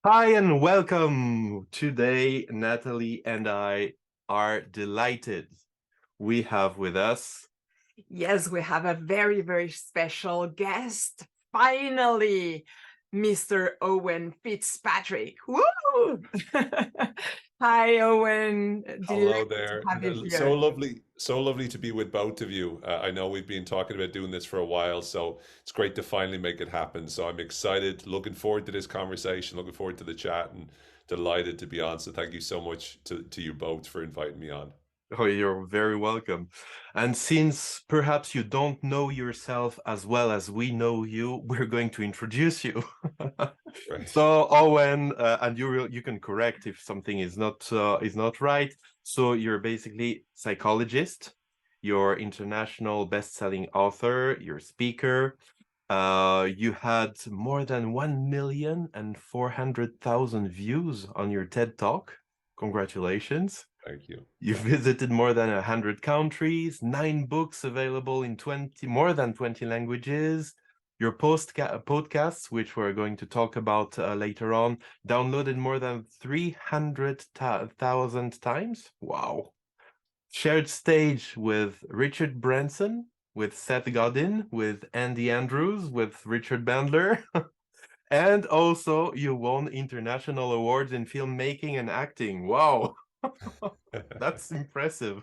Hi and welcome. Today, Nathalie and I are delighted. We have with us. Yes, we have a very, very special guest. Finally, Mr. Owen Fitzpatrick. Woo! Hi, Owen. Hello Delighted to there. have you So here. lovely, so lovely to be with both of you. I know we've been talking about doing this for a while, so it's great to finally make it happen. So I'm excited, looking forward to this conversation, looking forward to the chat, and delighted to be on. So thank you so much to you both for inviting me on. Oh, you're very welcome. And since perhaps you don't know yourself as well as we know you, we're going to introduce you. Right. So, Owen, and you can correct if something is not right. So you're basically psychologist, you're international best-selling author, you're speaker. You had more than 1,400,000 views on your TED Talk. Congratulations. Thank you. You visited more than 100 countries, 9 books available in more than 20 languages. Your podcasts, which we're going to talk about later on, downloaded more than 300,000 times. Wow. Shared stage with Richard Branson, with Seth Godin, with Andy Andrews, with Richard Bandler. And also, you won international awards in filmmaking and acting. Wow. That's impressive.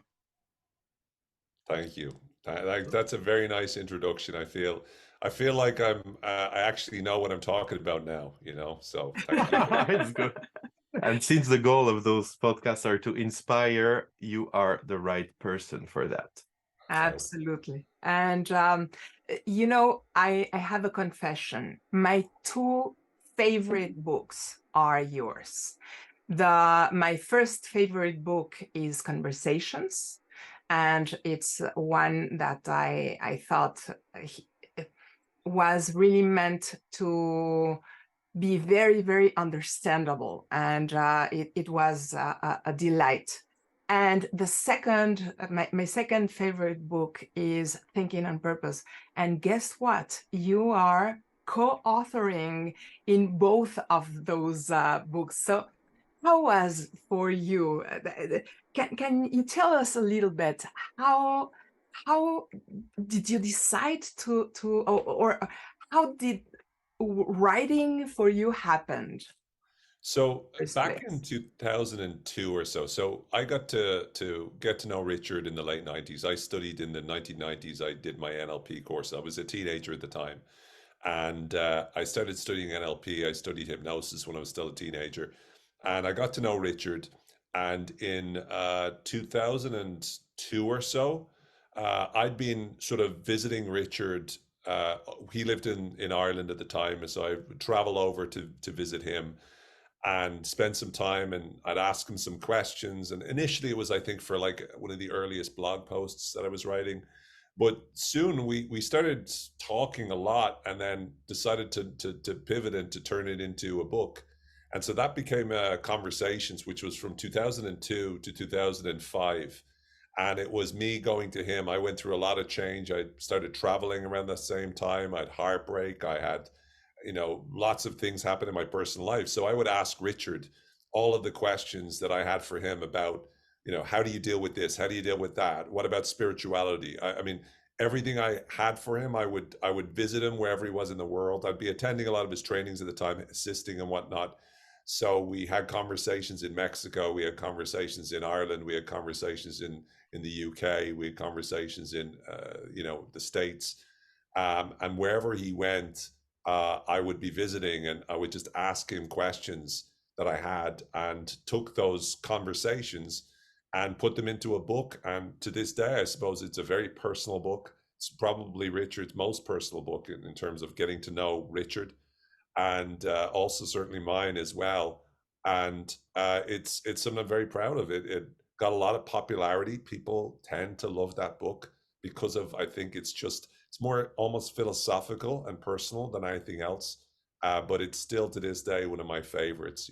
Thank you. That's a very nice introduction. I feel like I actually know what I'm talking about now, So thank you for that. It's good. And since the goal of those podcasts are to inspire, you are the right person for that. Oh, Absolutely. And, I have a confession. My two favorite books are yours. My first favorite book is Conversations, and it's one that I thought was really meant to be very, very understandable, and it was a delight. And my second favorite book is Thinking on Purpose. And guess what? You are co-authoring in both of those books. So how was for you? Can you tell us a little bit how did you decide or how did writing for you happened So first back in place? 2002 or so, I got to get to know Richard in the late 90s. I studied in the 1990s. I did my NLP course. I was a teenager at the time, and I started studying NLP. I studied hypnosis when I was still a teenager, and I got to know Richard. And in 2002 or so, I'd been sort of visiting Richard. He lived in Ireland at the time, so I would travel over to visit him and spend some time, and I'd ask him some questions. And initially it was, I think, for like one of the earliest blog posts that I was writing. But soon we started talking a lot, and then decided to pivot and to turn it into a book. And so that became Conversations, which was from 2002 to 2005. And it was me going to him. I went through a lot of change. I started traveling around the same time. I had heartbreak. I had lots of things happen in my personal life. So I would ask Richard all of the questions that I had for him about, how do you deal with this? How do you deal with that? What about spirituality? I mean, everything I had for him, I would visit him wherever he was in the world. I'd be attending a lot of his trainings at the time, assisting and whatnot. So we had conversations in Mexico, we had conversations in Ireland, we had conversations in the UK, we had conversations in the States, and wherever he went, I would be visiting, and I would just ask him questions that I had, and took those conversations and put them into a book. And to this day, I suppose it's a very personal book. It's probably Richard's most personal book in terms of getting to know Richard, and also certainly mine as well. And it's something I'm very proud of. It got a lot of popularity. People tend to love that book because of, I think it's more almost philosophical and personal than anything else. But it's still to this day one of my favorites.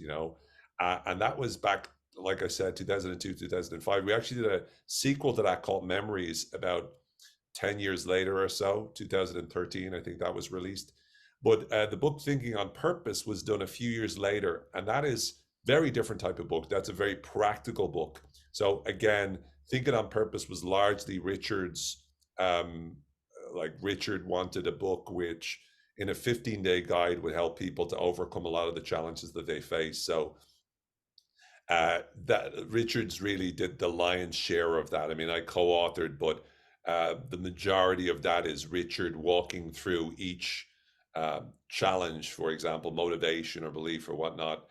And that was back, like I said, 2002, 2005. We actually did a sequel to that called Memories about 10 years later or so, 2013, I think that was released. But the book Thinking on Purpose was done a few years later, and that is very different type of book. That's a very practical book. So again, Thinking on Purpose was largely Richard's, like Richard wanted a book which in a 15-day guide would help people to overcome a lot of the challenges that they face. So that Richard's really did the lion's share of that. I mean, I co-authored, but the majority of that is Richard walking through each challenge, for example, motivation or belief or whatnot,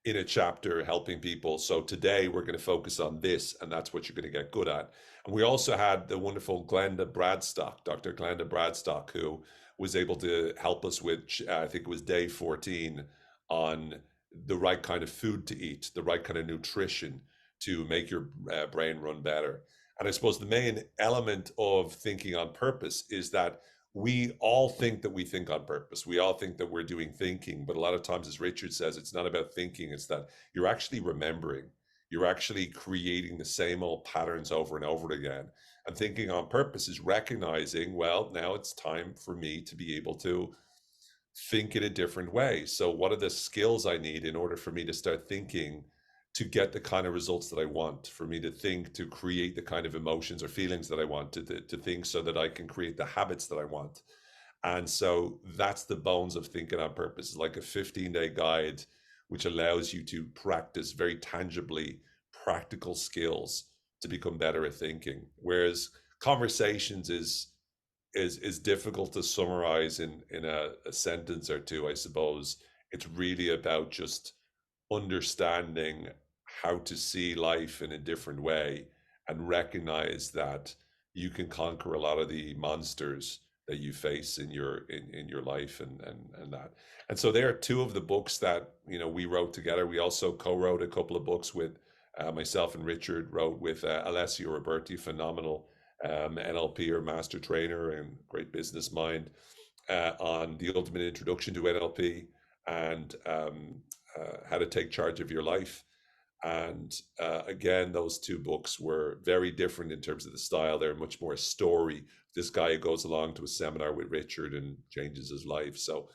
in a chapter, helping people. So today we're going to focus on this, and that's what you're going to get good at. And we also had the wonderful Glenda Bradstock, Dr. Glenda Bradstock, who was able to help us with, I think it was day 14, on the right kind of food to eat, the right kind of nutrition to make your brain run better. And I suppose the main element of thinking on purpose is that we all think that we think on purpose. We all think that we're doing thinking, but a lot of times, as Richard says, it's not about thinking. It's that you're actually remembering. You're actually creating the same old patterns over and over again. And thinking on purpose is recognizing, well, now it's time for me to be able to think in a different way. So what are the skills I need in order for me to start thinking to get the kind of results that I want, for me to think, to create the kind of emotions or feelings that I want, to think so that I can create the habits that I want. And so that's the bones of thinking on purpose. It's like a 15-day guide, which allows you to practice very tangibly practical skills to become better at thinking. Whereas conversations is difficult to summarize in a sentence or two, I suppose. It's really about just understanding how to see life in a different way and recognize that you can conquer a lot of the monsters that you face in your life and that. And so there are two of the books that we wrote together. We also co-wrote a couple of books with myself and Richard wrote with Alessio Roberti, phenomenal NLP or master trainer and great business mind, on the ultimate introduction to NLP and how to take charge of your life. And again, those two books were very different in terms of the style. They're much more a story. This guy goes along to a seminar with Richard and changes his life. So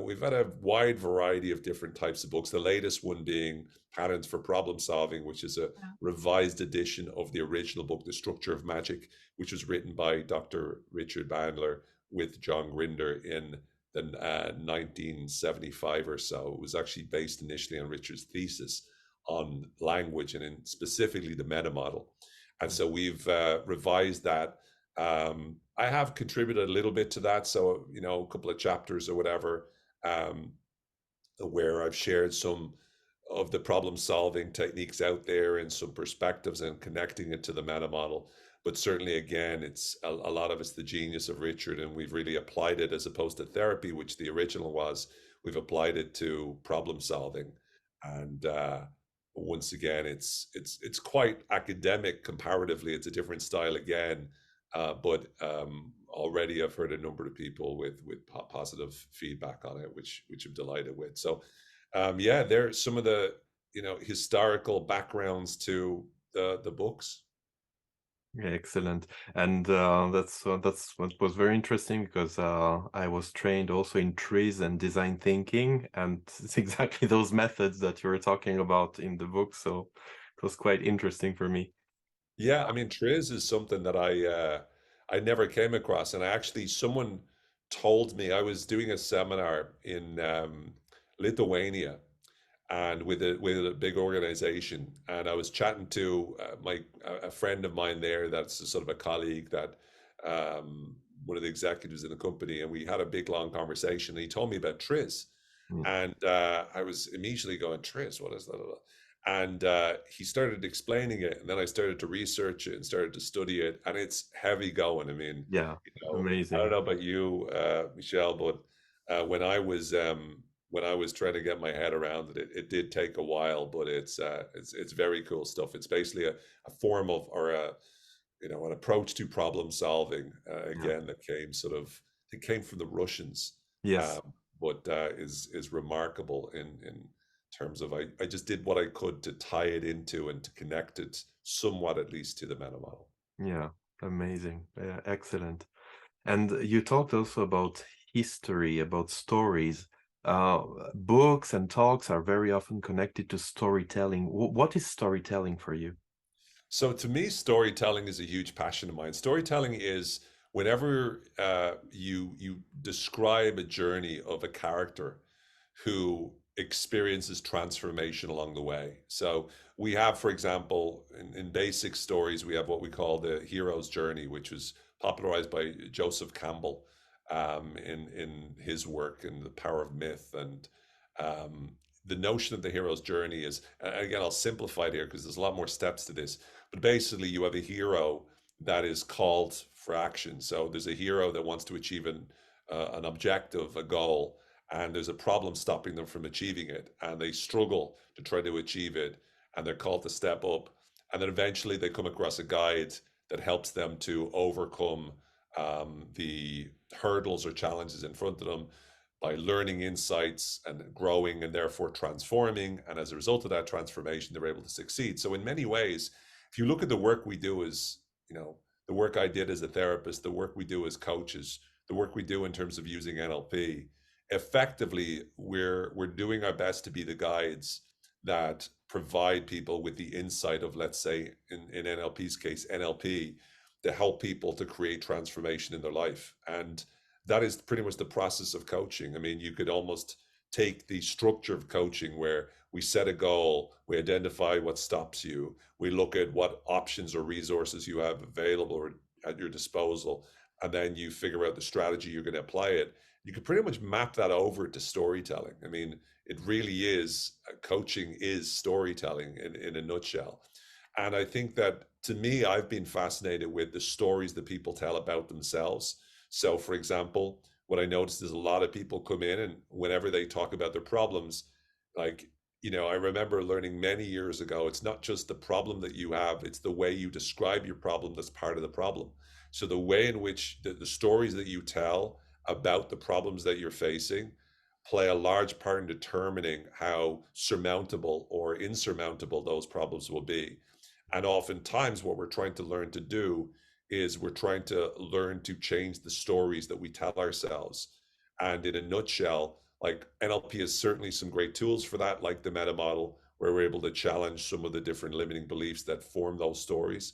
we've had a wide variety of different types of books. The latest one being Patterns for Problem Solving, which is a revised edition of the original book, The Structure of Magic, which was written by Dr. Richard Bandler with John Grinder in the 1975 or so. It was actually based initially on Richard's thesis on language and in specifically the meta model. And so we've revised that. I have contributed a little bit to that. So, a couple of chapters or whatever, where I've shared some of the problem solving techniques out there and some perspectives and connecting it to the meta model. But certainly, again, it's a lot of it's the genius of Richard, and we've really applied it, as opposed to therapy, which the original was. We've applied it to problem solving. And once again, it's quite academic comparatively. It's a different style again, but already I've heard a number of people with positive feedback on it, which I'm delighted with. So there's some of the historical backgrounds to the books. Yeah, excellent. And that's what was very interesting, because I was trained also in TRIZ and design thinking, and it's exactly those methods that you were talking about in the book. So it was quite interesting for me. Yeah, I mean, TRIZ is something that I never came across, and someone told me. I was doing a seminar in Lithuania, and with a big organization, and I was chatting to a friend of mine there that's a sort of a colleague, that one of the executives in the company, and we had a big long conversation, and he told me about TRIZ. And I was immediately going, TRIZ, what is that? And he started explaining it, and then I started to research it and started to study it, and it's heavy going. I mean, yeah, amazing. I don't know about you, Michel, but when I was trying to get my head around it, it did take a while, but it's very cool stuff. It's basically a form of, or an approach to problem solving, again, that came from the Russians. Yes. But is remarkable in terms of, I just did what I could to tie it into and to connect it somewhat, at least, to the meta model. Yeah, amazing. Yeah, excellent. And you talked also about history, about stories. Books and talks are very often connected to storytelling. What is storytelling for you? So to me, storytelling is a huge passion of mine. Storytelling is whenever you describe a journey of a character who experiences transformation along the way. So we have, for example, in basic stories, we have what we call the hero's journey, which was popularized by Joseph Campbell in his work in The Power of Myth. And um, the notion of the hero's journey is, and again, I'll simplify it here because there's a lot more steps to this, but basically you have a hero that is called for action. So there's a hero that wants to achieve an objective, a goal, and there's a problem stopping them from achieving it, and they struggle to try to achieve it, and they're called to step up, and then eventually they come across a guide that helps them to overcome the hurdles or challenges in front of them by learning insights and growing and therefore transforming, and as a result of that transformation they're able to succeed. So in many ways, if you look at the work we do as, you know, the work I did as a therapist, the work we do as coaches, the work we do in terms of using NLP, effectively we're doing our best to be the guides that provide people with the insight of, let's say in NLP's case, NLP, to help people to create transformation in their life. And that is pretty much the process of coaching. I mean, you could almost take the structure of coaching where we set a goal, we identify what stops you, we look at what options or resources you have available or at your disposal, and then you figure out the strategy you're going to apply it. You can pretty much map that over to storytelling. I mean, it really is, coaching is storytelling in a nutshell. And I think that, to me, I've been fascinated with the stories that people tell about themselves. So, for example, what I noticed is a lot of people come in and whenever they talk about their problems, like, you know, I remember learning many years ago, it's not just the problem that you have, it's the way you describe your problem that's part of the problem. So the way in which the stories that you tell about the problems that you're facing play a large part in determining how surmountable or insurmountable those problems will be. And oftentimes, what we're trying to learn to do is we're trying to learn to change the stories that we tell ourselves. And in a nutshell, like NLP has certainly some great tools for that, like the meta model, where we're able to challenge some of the different limiting beliefs that form those stories.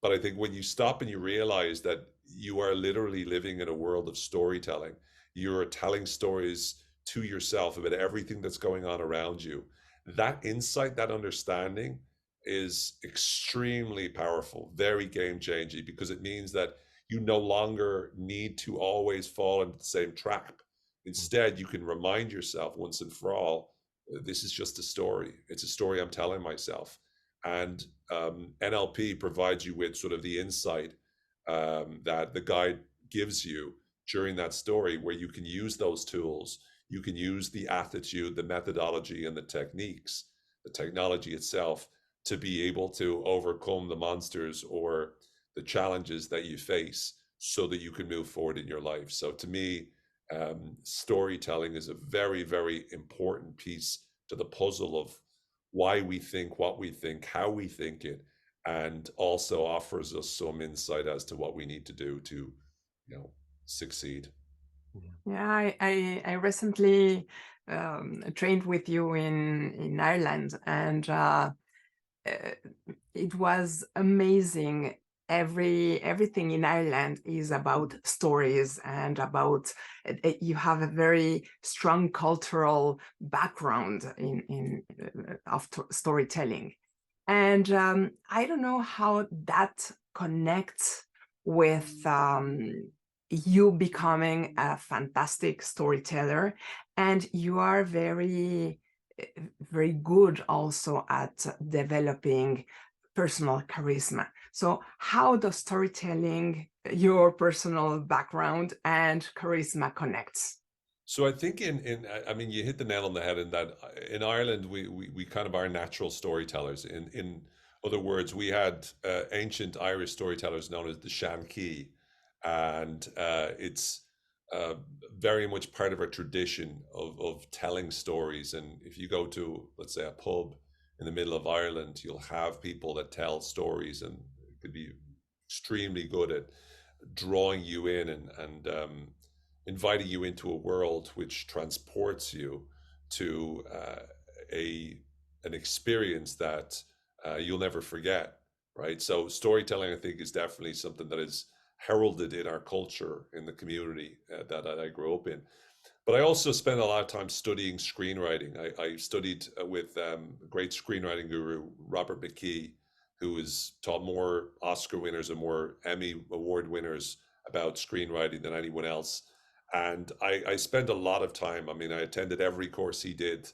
But I think when you stop and you realize that you are literally living in a world of storytelling, you're telling stories to yourself about everything that's going on around you. That insight, that understanding is extremely powerful, very game changing, because it means that you no longer need to always fall into the same trap. Instead, you can remind yourself once and for all, this is just a story. It's a story I'm telling myself. And NLP provides you with sort of the insight that the guide gives you during that story, where you can use those tools. You can use the attitude, the methodology, and the techniques, the technology itself, to be able to overcome the monsters or the challenges that you face so that you can move forward in your life. So to me, storytelling is a very, very important piece to the puzzle of why we think what we think, how we think it, and also offers us some insight as to what we need to do to, you know, succeed. Yeah, I recently trained with you in Ireland, and it was amazing. Everything in Ireland is about stories and about you have a very strong cultural background in of storytelling, and I don't know how that connects with you becoming a fantastic storyteller, and you are very good also at developing personal charisma. So how does storytelling, your personal background and charisma connects? So I think I mean, you hit the nail on the head in that in Ireland we kind of are natural storytellers. In other words, we had ancient Irish storytellers known as the Shan Key, and it's very much part of our tradition of telling stories. And if you go to, let's say, a pub in the middle of Ireland, you'll have people that tell stories, and it could be extremely good at drawing you in and inviting you into a world which transports you to an experience that you'll never forget, right? So storytelling, I think, is definitely something that is heralded in our culture, in the community that I grew up in. But I also spent a lot of time studying screenwriting. I studied with great screenwriting guru, Robert McKee, who has taught more Oscar winners and more Emmy Award winners about screenwriting than anyone else. And I spent a lot of time. I mean, I attended every course he did,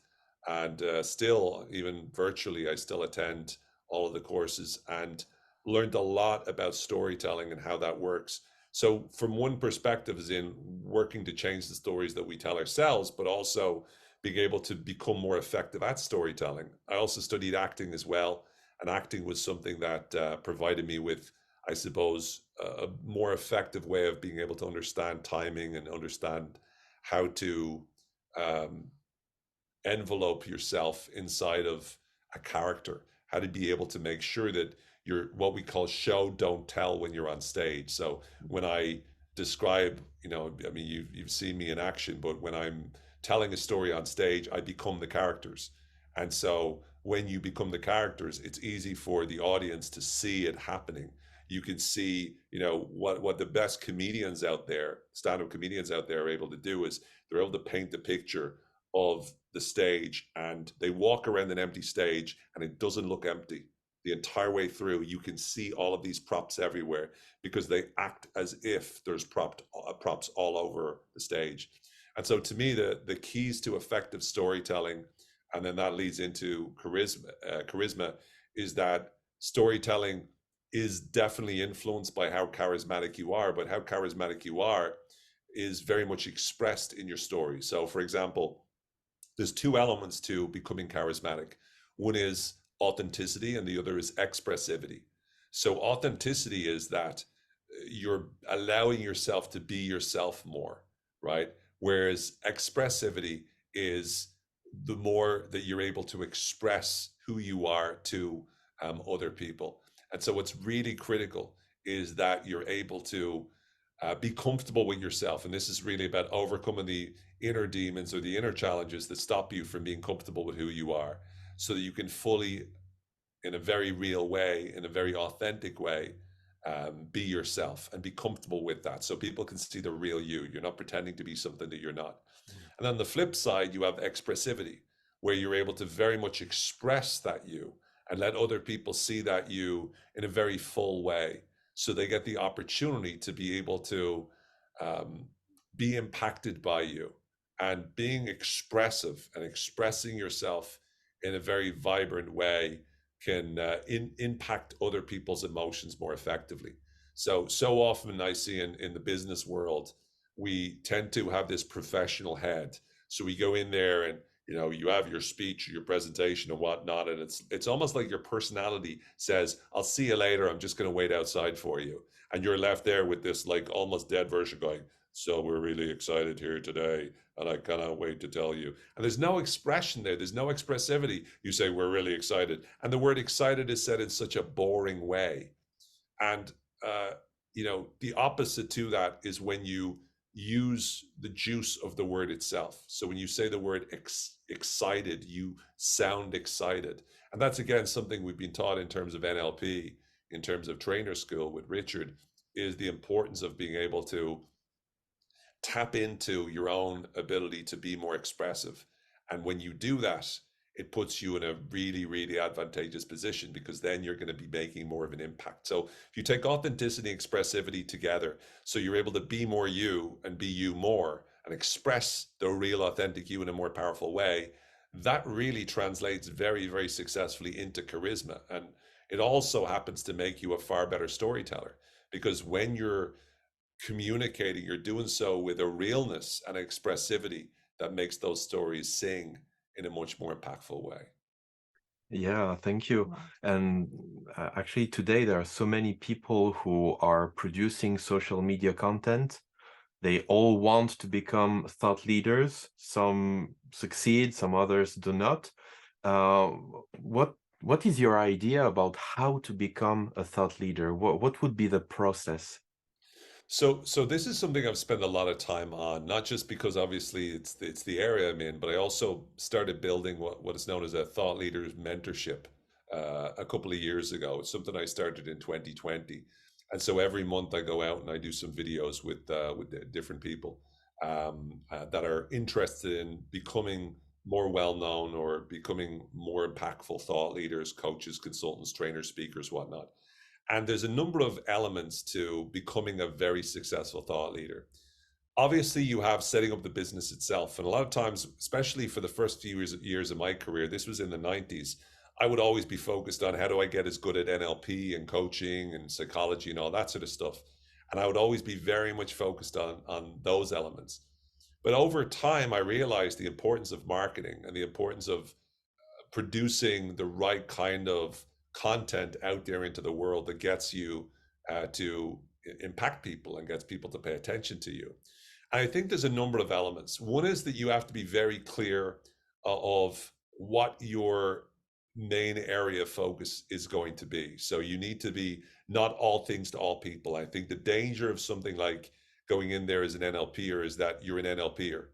and still, even virtually, I still attend all of the courses and learned a lot about storytelling and how that works. So from one perspective is in working to change the stories that we tell ourselves, but also being able to become more effective at storytelling. I also studied acting as well, and acting was something that provided me with, I suppose, a more effective way of being able to understand timing and understand how to envelope yourself inside of a character, how to be able to make sure that you're what we call show don't tell when you're on stage. So when I describe, I mean, you've seen me in action, but when I'm telling a story on stage, I become the characters. And so when you become the characters, it's easy for the audience to see it happening. You can see, what the best comedians out there, stand-up comedians out there, are able to do is they're able to paint the picture of the stage, and they walk around an empty stage and it doesn't look empty the entire way through. You can see all of these props everywhere because they act as if there's props all over the stage. And so to me, the keys to effective storytelling, and then that leads into charisma, is that storytelling is definitely influenced by how charismatic you are, but how charismatic you are is very much expressed in your story. So for example, there's two elements to becoming charismatic. One is authenticity and the other is expressivity. So authenticity is that you're allowing yourself to be yourself more, right? Whereas expressivity is the more that you're able to express who you are to other people. And so what's really critical is that you're able to be comfortable with yourself. And this is really about overcoming the inner demons or the inner challenges that stop you from being comfortable with who you are, so that you can fully, in a very real way, in a very authentic way, be yourself and be comfortable with that, so people can see the real you. You're not pretending to be something that you're not. And on the flip side, you have expressivity, where you're able to very much express that you and let other people see that you in a very full way, so they get the opportunity to be able to be impacted by you. And being expressive and expressing yourself in a very vibrant way can impact other people's emotions more effectively. So often I see in the business world, we tend to have this professional head. So we go in there and you have your speech, your presentation and whatnot, and it's almost like your personality says, "I'll see you later. I'm just going to wait outside for you." And you're left there with this like almost dead version going, "So we're really excited here today, and I cannot wait to tell you." And there's no expression there. There's no expressivity. You say, "We're really excited." And the word excited is said in such a boring way. And, the opposite to that is when you use the juice of the word itself. So when you say the word excited, you sound excited. And that's, again, something we've been taught in terms of NLP, in terms of trainer school with Richard, is the importance of being able to tap into your own ability to be more expressive. And when you do that, it puts you in a really, really advantageous position, because then you're going to be making more of an impact. So if you take authenticity and expressivity together, so you're able to be more you and be you more and express the real authentic you in a more powerful way, that really translates very, very successfully into charisma. And it also happens to make you a far better storyteller, because when you're communicating, you're doing so with a realness and expressivity that makes those stories sing in a much more impactful way. Yeah, thank you. And actually today there are so many people who are producing social media content. They all want to become thought leaders. Some succeed, some others do not. What is your idea about how to become a thought leader? What would be the process? So this is something I've spent a lot of time on, not just because obviously it's the area I'm in, but I also started building what is known as a thought leaders mentorship a couple of years ago. It's something I started in 2020, and so every month I go out and I do some videos with different people that are interested in becoming more well known or becoming more impactful thought leaders, coaches, consultants, trainers, speakers, whatnot. And there's a number of elements to becoming a very successful thought leader. Obviously, you have setting up the business itself. And a lot of times, especially for the first few years of my career, this was in the 90s, I would always be focused on how do I get as good at NLP and coaching and psychology and all that sort of stuff. And I would always be very much focused on those elements. But over time, I realized the importance of marketing and the importance of producing the right kind of content out there into the world that gets you to impact people and gets people to pay attention to you. And I think there's a number of elements. One is that you have to be very clear of what your main area of focus is going to be. So you need to be not all things to all people. I think the danger of something like going in there as an NLPer is that you're an NLPer.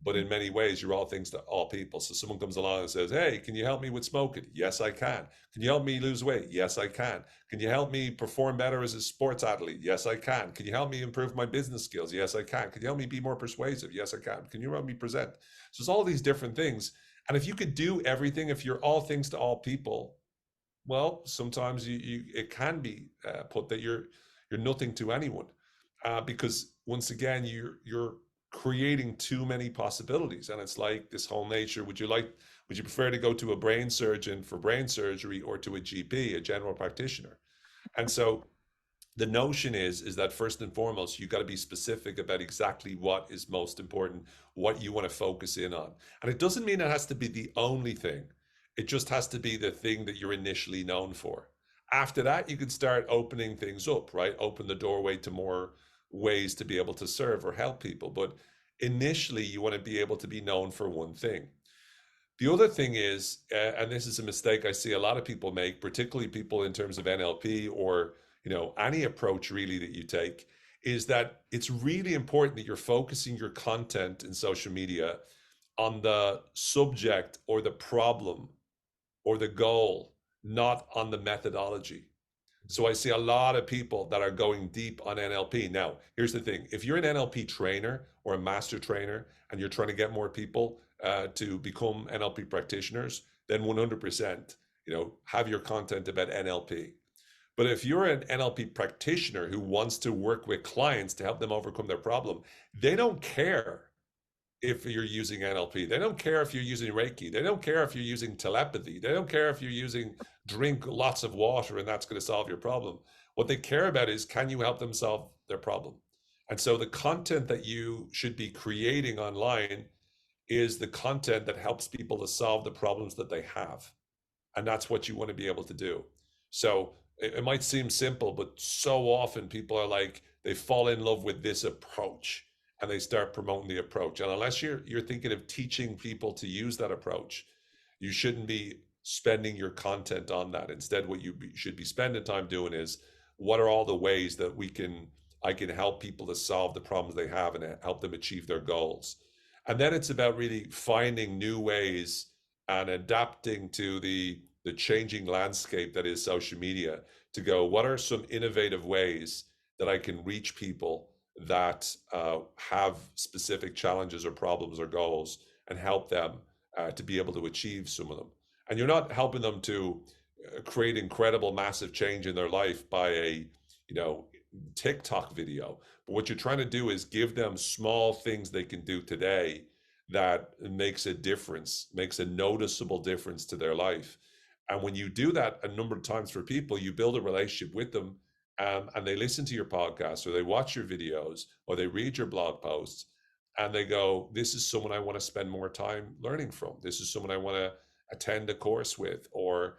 But in many ways, you're all things to all people. So someone comes along and says, hey, can you help me with smoking? Yes, I can. Can you help me lose weight? Yes, I can. Can you help me perform better as a sports athlete? Yes, I can. Can you help me improve my business skills? Yes, I can. Can you help me be more persuasive? Yes, I can. Can you help me present? So it's all these different things. And if you could do everything, if you're all things to all people, well, sometimes it can be put that you're nothing to anyone, because once again you're creating too many possibilities. And it's like this whole nature, would you prefer to go to a brain surgeon for brain surgery or to a GP, a general practitioner? And so the notion is that first and foremost, you got to be specific about exactly what is most important, what you want to focus in on. And it doesn't mean it has to be the only thing. It just has to be the thing that you're initially known for. After that, you can start opening things up, right? Open the doorway to more ways to be able to serve or help people. But initially, you want to be able to be known for one thing. The other thing is, and this is a mistake I see a lot of people make, particularly people in terms of NLP or any approach really that you take, is that it's really important that you're focusing your content in social media on the subject or the problem or the goal, not on the methodology. So I see a lot of people that are going deep on NLP. Now, here's the thing. If you're an NLP trainer or a master trainer and you're trying to get more people to become NLP practitioners, then 100%, have your content about NLP. But if you're an NLP practitioner who wants to work with clients to help them overcome their problem, they don't care if you're using NLP. They don't care if you're using Reiki. They don't care if you're using telepathy. They don't care if you're using drink lots of water and that's going to solve your problem. What they care about is, can you help them solve their problem? And so the content that you should be creating online is the content that helps people to solve the problems that they have. And that's what you want to be able to do. So it might seem simple, but so often people are like, they fall in love with this approach and they start promoting the approach. And unless you're thinking of teaching people to use that approach, you shouldn't be spending your content on that. Instead, what you should be spending time doing is, what are all the ways that I can help people to solve the problems they have and help them achieve their goals? And then it's about really finding new ways and adapting to the changing landscape that is social media, to go, what are some innovative ways that I can reach people that have specific challenges or problems or goals, and help them to be able to achieve some of them. And you're not helping them to create incredible, massive change in their life by a TikTok video. But what you're trying to do is give them small things they can do today that makes a difference, makes a noticeable difference to their life. And when you do that a number of times for people, you build a relationship with them, and they listen to your podcast or they watch your videos or they read your blog posts, and they go, this is someone I want to spend more time learning from. This is someone I want to attend a course with, or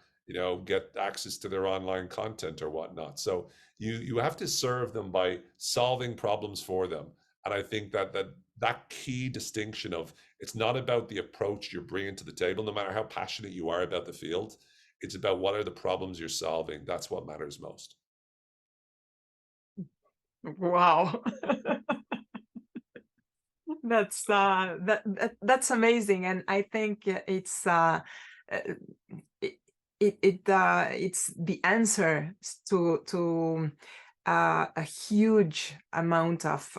get access to their online content or whatnot. So you have to serve them by solving problems for them. And I think that key distinction of, it's not about the approach you're bringing to the table, no matter how passionate you are about the field. It's about what are the problems you're solving. That's what matters most. Wow. That's amazing, and I think it's it's the answer to a huge amount of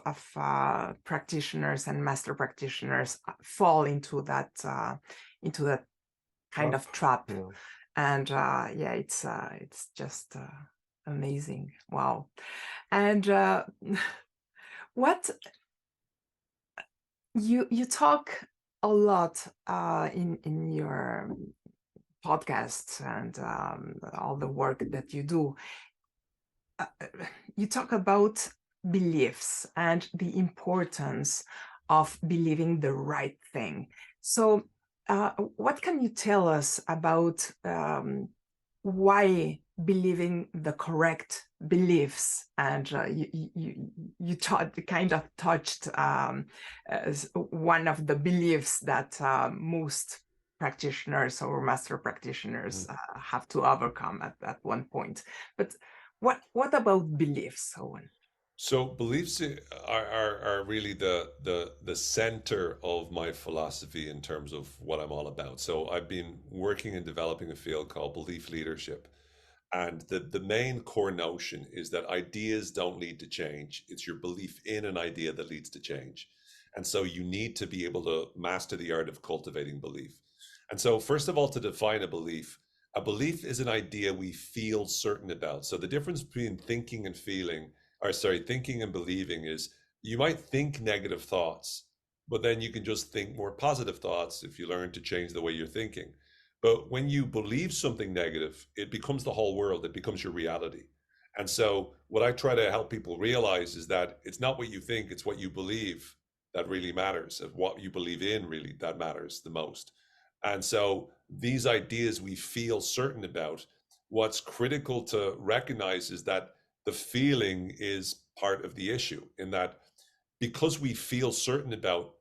practitioners and master practitioners fall into that kind of trap. Yeah. And yeah, it's just amazing. Wow. And what you talk a lot in your podcasts and all the work that you do. You talk about beliefs and the importance of believing the right thing. So what can you tell us about why believing the correct beliefs? And you kind of touched as one of the beliefs that most practitioners or master practitioners have to overcome at one point. But what about beliefs, Owen? So beliefs are really the center of my philosophy in terms of what I'm all about. So I've been working and developing a field called belief leadership. And the main core notion is that ideas don't lead to change. It's your belief in an idea that leads to change. And so you need to be able to master the art of cultivating belief. And so, first of all, to define a belief is an idea we feel certain about. So the difference between thinking and feeling, or sorry, thinking and believing is you might think negative thoughts, but then you can just think more positive thoughts if you learn to change the way you're thinking. But when you believe something negative, it becomes the whole world, it becomes your reality. And so, what I try to help people realize is that it's not what you think, it's what you believe that really matters. Of what you believe in, really, that matters the most. And so, these ideas we feel certain about, what's critical to recognize is that the feeling is part of the issue, in that because we feel certain about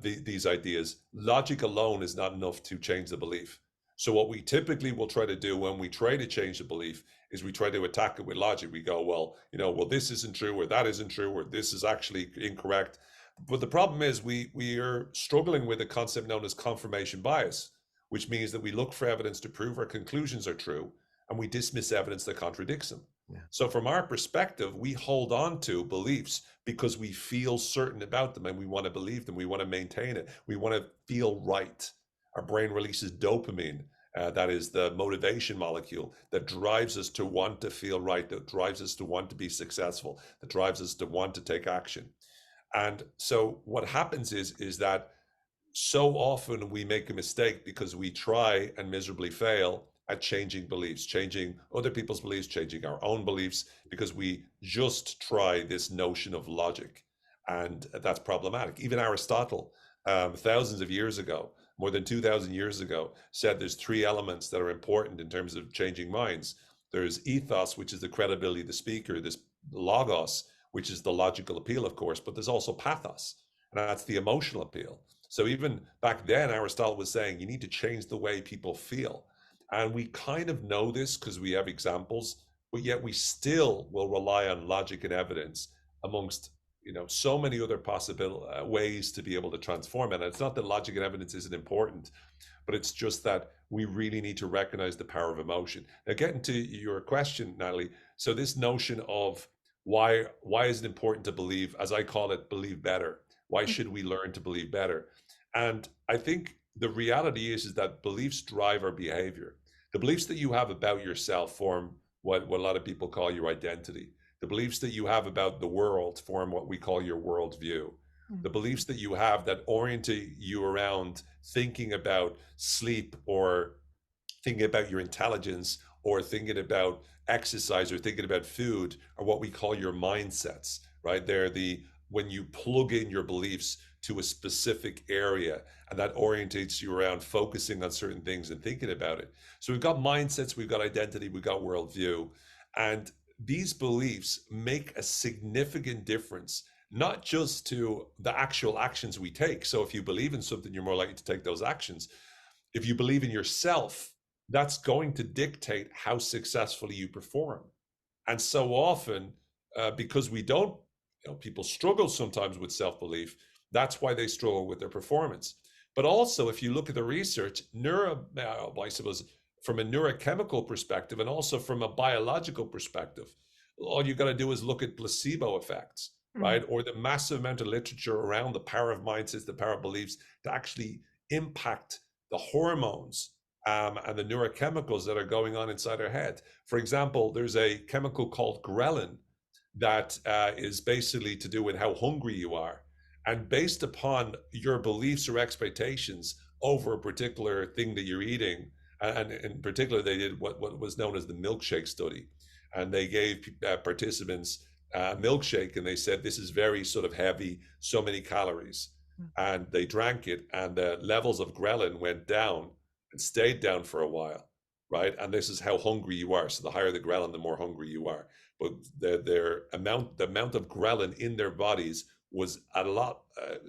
these ideas, logic alone is not enough to change the belief. So what we typically will try to do when we try to change the belief is we try to attack it with logic. We go, well, well, this isn't true, or that isn't true, or this is actually incorrect. But the problem is we are struggling with a concept known as confirmation bias, which means that we look for evidence to prove our conclusions are true, and we dismiss evidence that contradicts them. Yeah. So from our perspective, we hold on to beliefs because we feel certain about them and we want to believe them. We want to maintain it. We want to feel right. Our brain releases dopamine. That is the motivation molecule that drives us to want to feel right, that drives us to want to be successful, that drives us to want to take action. And so what happens is that so often we make a mistake because we try and miserably fail at changing beliefs, changing other people's beliefs, changing our own beliefs, because we just try this notion of logic. And that's problematic. Even Aristotle, thousands of years ago, more than 2,000 years ago, said there's three elements that are important in terms of changing minds. There's ethos, which is the credibility of the speaker. There's logos, which is the logical appeal, of course, but there's also pathos, and that's the emotional appeal. So even back then, Aristotle was saying you need to change the way people feel. And we kind of know this because we have examples, but yet we still will rely on logic and evidence amongst so many other possible ways to be able to transform it. And it's not that logic and evidence isn't important, but it's just that we really need to recognize the power of emotion. Now, getting to your question, Nathalie, so this notion of why is it important to believe, as I call it, believe better? Why should we learn to believe better? And I think the reality is that beliefs drive our behavior. The beliefs that you have about yourself form what a lot of people call your identity. The beliefs that you have about the world form what we call your worldview. The beliefs that you have that orientate you around thinking about sleep, or thinking about your intelligence, or thinking about exercise, or thinking about food, are what we call your mindsets, right? They're when you plug in your beliefs to a specific area, and that orientates you around focusing on certain things and thinking about it. So we've got mindsets, we've got identity, we've got worldview, and these beliefs make a significant difference, not just to the actual actions we take. So if you believe in something, you're more likely to take those actions. If you believe in yourself, that's going to dictate how successfully you perform. And so often, because we don't, people struggle sometimes with self-belief. That's why they struggle with their performance. But also, if you look at the research, I suppose from a neurochemical perspective and also from a biological perspective, all you got to do is look at placebo effects, right? Or the massive amount of literature around the power of mindsets, the power of beliefs to actually impact the hormones and the neurochemicals that are going on inside our head. For example, there's a chemical called ghrelin that is basically to do with how hungry you are. And based upon your beliefs or expectations over a particular thing that you're eating, and in particular, they did what was known as the milkshake study. And they gave participants a milkshake and they said, this is very sort of heavy, so many calories. And they drank it and the levels of ghrelin went down and stayed down for a while, right? And this is how hungry you are. So the higher the ghrelin, the more hungry you are. But the amount of ghrelin in their bodies was a lot,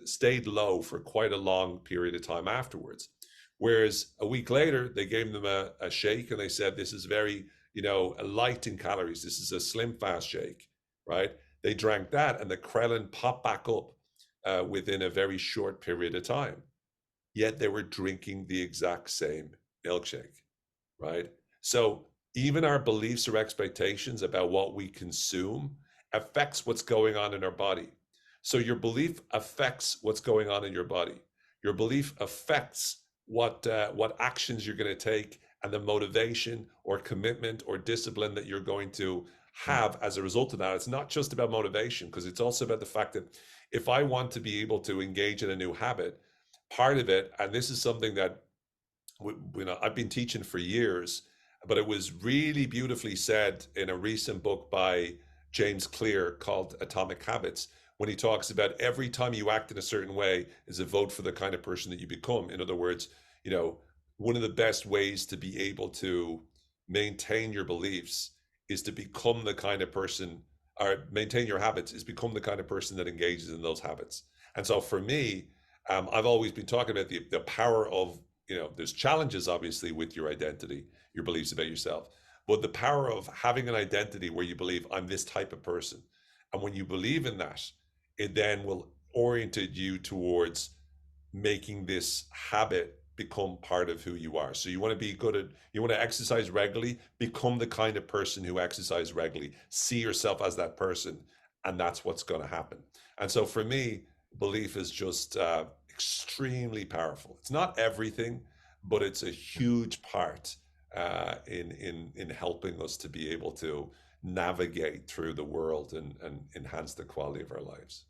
stayed low for quite a long period of time afterwards. Whereas a week later, they gave them a shake and they said, this is very, light in calories. This is a slim fast shake, right? They drank that and the ghrelin popped back up within a very short period of time. Yet they were drinking the exact same milkshake, right? So even our beliefs or expectations about what we consume affects what's going on in our body. So your belief affects what's going on in your body. Your belief affects what actions you're going to take and the motivation or commitment or discipline that you're going to have as a result of that. It's not just about motivation, because it's also about the fact that if I want to be able to engage in a new habit, part of it, and this is something that I've been teaching for years, but it was really beautifully said in a recent book by James Clear called Atomic Habits, when he talks about every time you act in a certain way is a vote for the kind of person that you become. In other words, one of the best ways to be able to maintain your beliefs is to become the kind of person, or maintain your habits is become the kind of person that engages in those habits. And so for me, I've always been talking about the power of, there's challenges obviously with your identity, your beliefs about yourself, but the power of having an identity where you believe I'm this type of person. And when you believe in that, it then will orient you towards making this habit become part of who you are. So you want to be you want to exercise regularly, become the kind of person who exercises regularly, see yourself as that person, and that's what's going to happen. And so for me, belief is just extremely powerful. It's not everything, but it's a huge part in helping us to be able to navigate through the world and enhance the quality of our lives.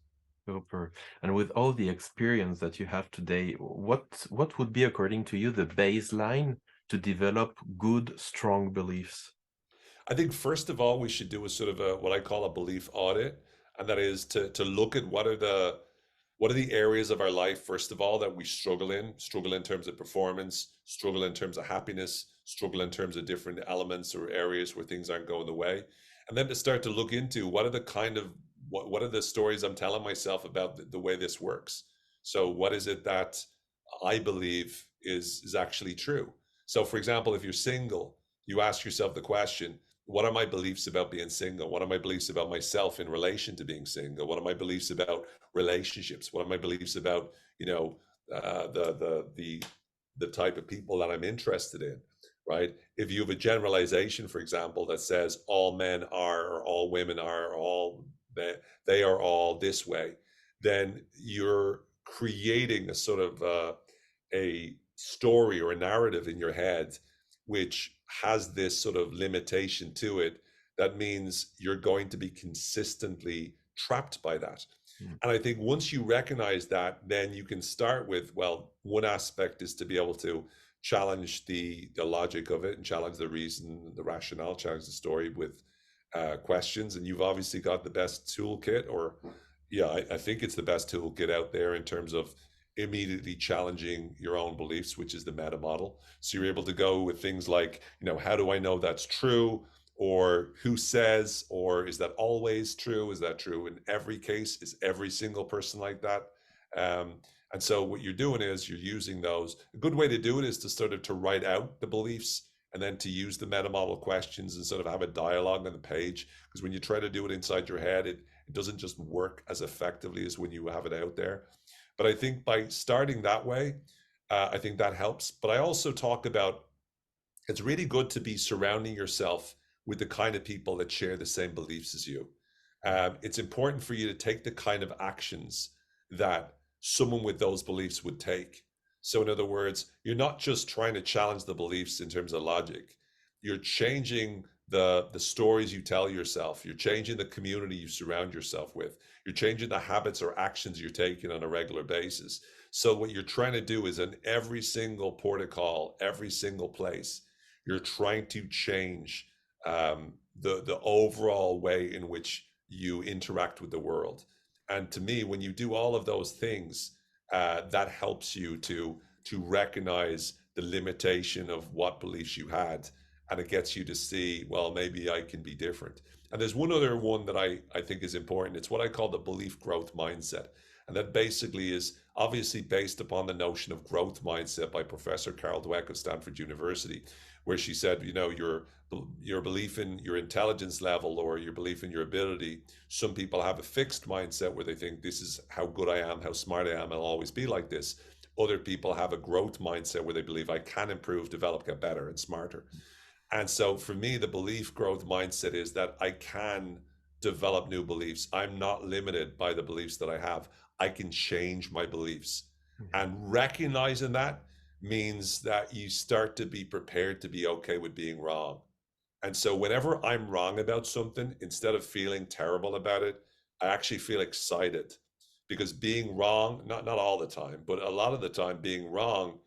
Super. And with all the experience that you have today, what would be, according to you, the baseline to develop good, strong beliefs? I think first of all, we should do a sort of what I call a belief audit, and that is to look at what are the areas of our life, first of all, that we struggle in terms of performance, struggle in terms of happiness, struggle in terms of different elements or areas where things aren't going the way, and then to start to look into what are the stories I'm telling myself about the way this works. So what is it that I believe is actually true? So for example, if you're single, you ask yourself the question, what are my beliefs about being single? What are my beliefs about myself in relation to being single? What are my beliefs about relationships? What are my beliefs about, the type of people that I'm interested in, right? If you have a generalization, for example, that says all men are, or all women are, or all they are all this way, then you're creating a sort of a story or a narrative in your head which has this sort of limitation to it. That means you're going to be consistently trapped by that. And I think once you recognize that, then you can start with, well, one aspect is to be able to challenge the logic of it and challenge the reason, the rationale, challenge the story with questions. And you've obviously got the best toolkit, or I think it's the best toolkit out there in terms of immediately challenging your own beliefs, which is the meta model. So you're able to go with things like, how do I know that's true? Or who says, or is that always true? Is that true in every case? Is every single person like that? And so what you're doing is you're using those. A good way to do it is to sort of to write out the beliefs and then to use the meta model questions and sort of have a dialogue on the page. Because when you try to do it inside your head, it doesn't just work as effectively as when you have it out there. But I think by starting that way, I think that helps. But I also talk about, it's really good to be surrounding yourself with the kind of people that share the same beliefs as you. It's important for you to take the kind of actions that someone with those beliefs would take. So in other words, you're not just trying to challenge the beliefs in terms of logic. You're changing the stories you tell yourself. You're changing the community you surround yourself with. You're changing the habits or actions you're taking on a regular basis. So what you're trying to do is in every single port of call, every single place, you're trying to change the overall way in which you interact with the world. And to me, when you do all of those things, that helps you to recognize the limitation of what beliefs you had, and it gets you to see, well, maybe I can be different. And there's one other one that I think is important. It's what I call the belief growth mindset. And that basically is obviously based upon the notion of growth mindset by Professor Carol Dweck of Stanford University, where she said, you know, your belief in your intelligence level or your belief in your ability, some people have a fixed mindset where they think this is how good I am, how smart I am, I'll always be like this. Other people have a growth mindset where they believe I can improve, develop, get better and smarter. And so for me, the belief growth mindset is that I can develop new beliefs. I'm not limited by the beliefs that I have. I can change my beliefs. And recognizing that means that you start to be prepared to be okay with being wrong. And so whenever I'm wrong about something, instead of feeling terrible about it, I actually feel excited, because being wrong, not all the time, but a lot of the time being wrong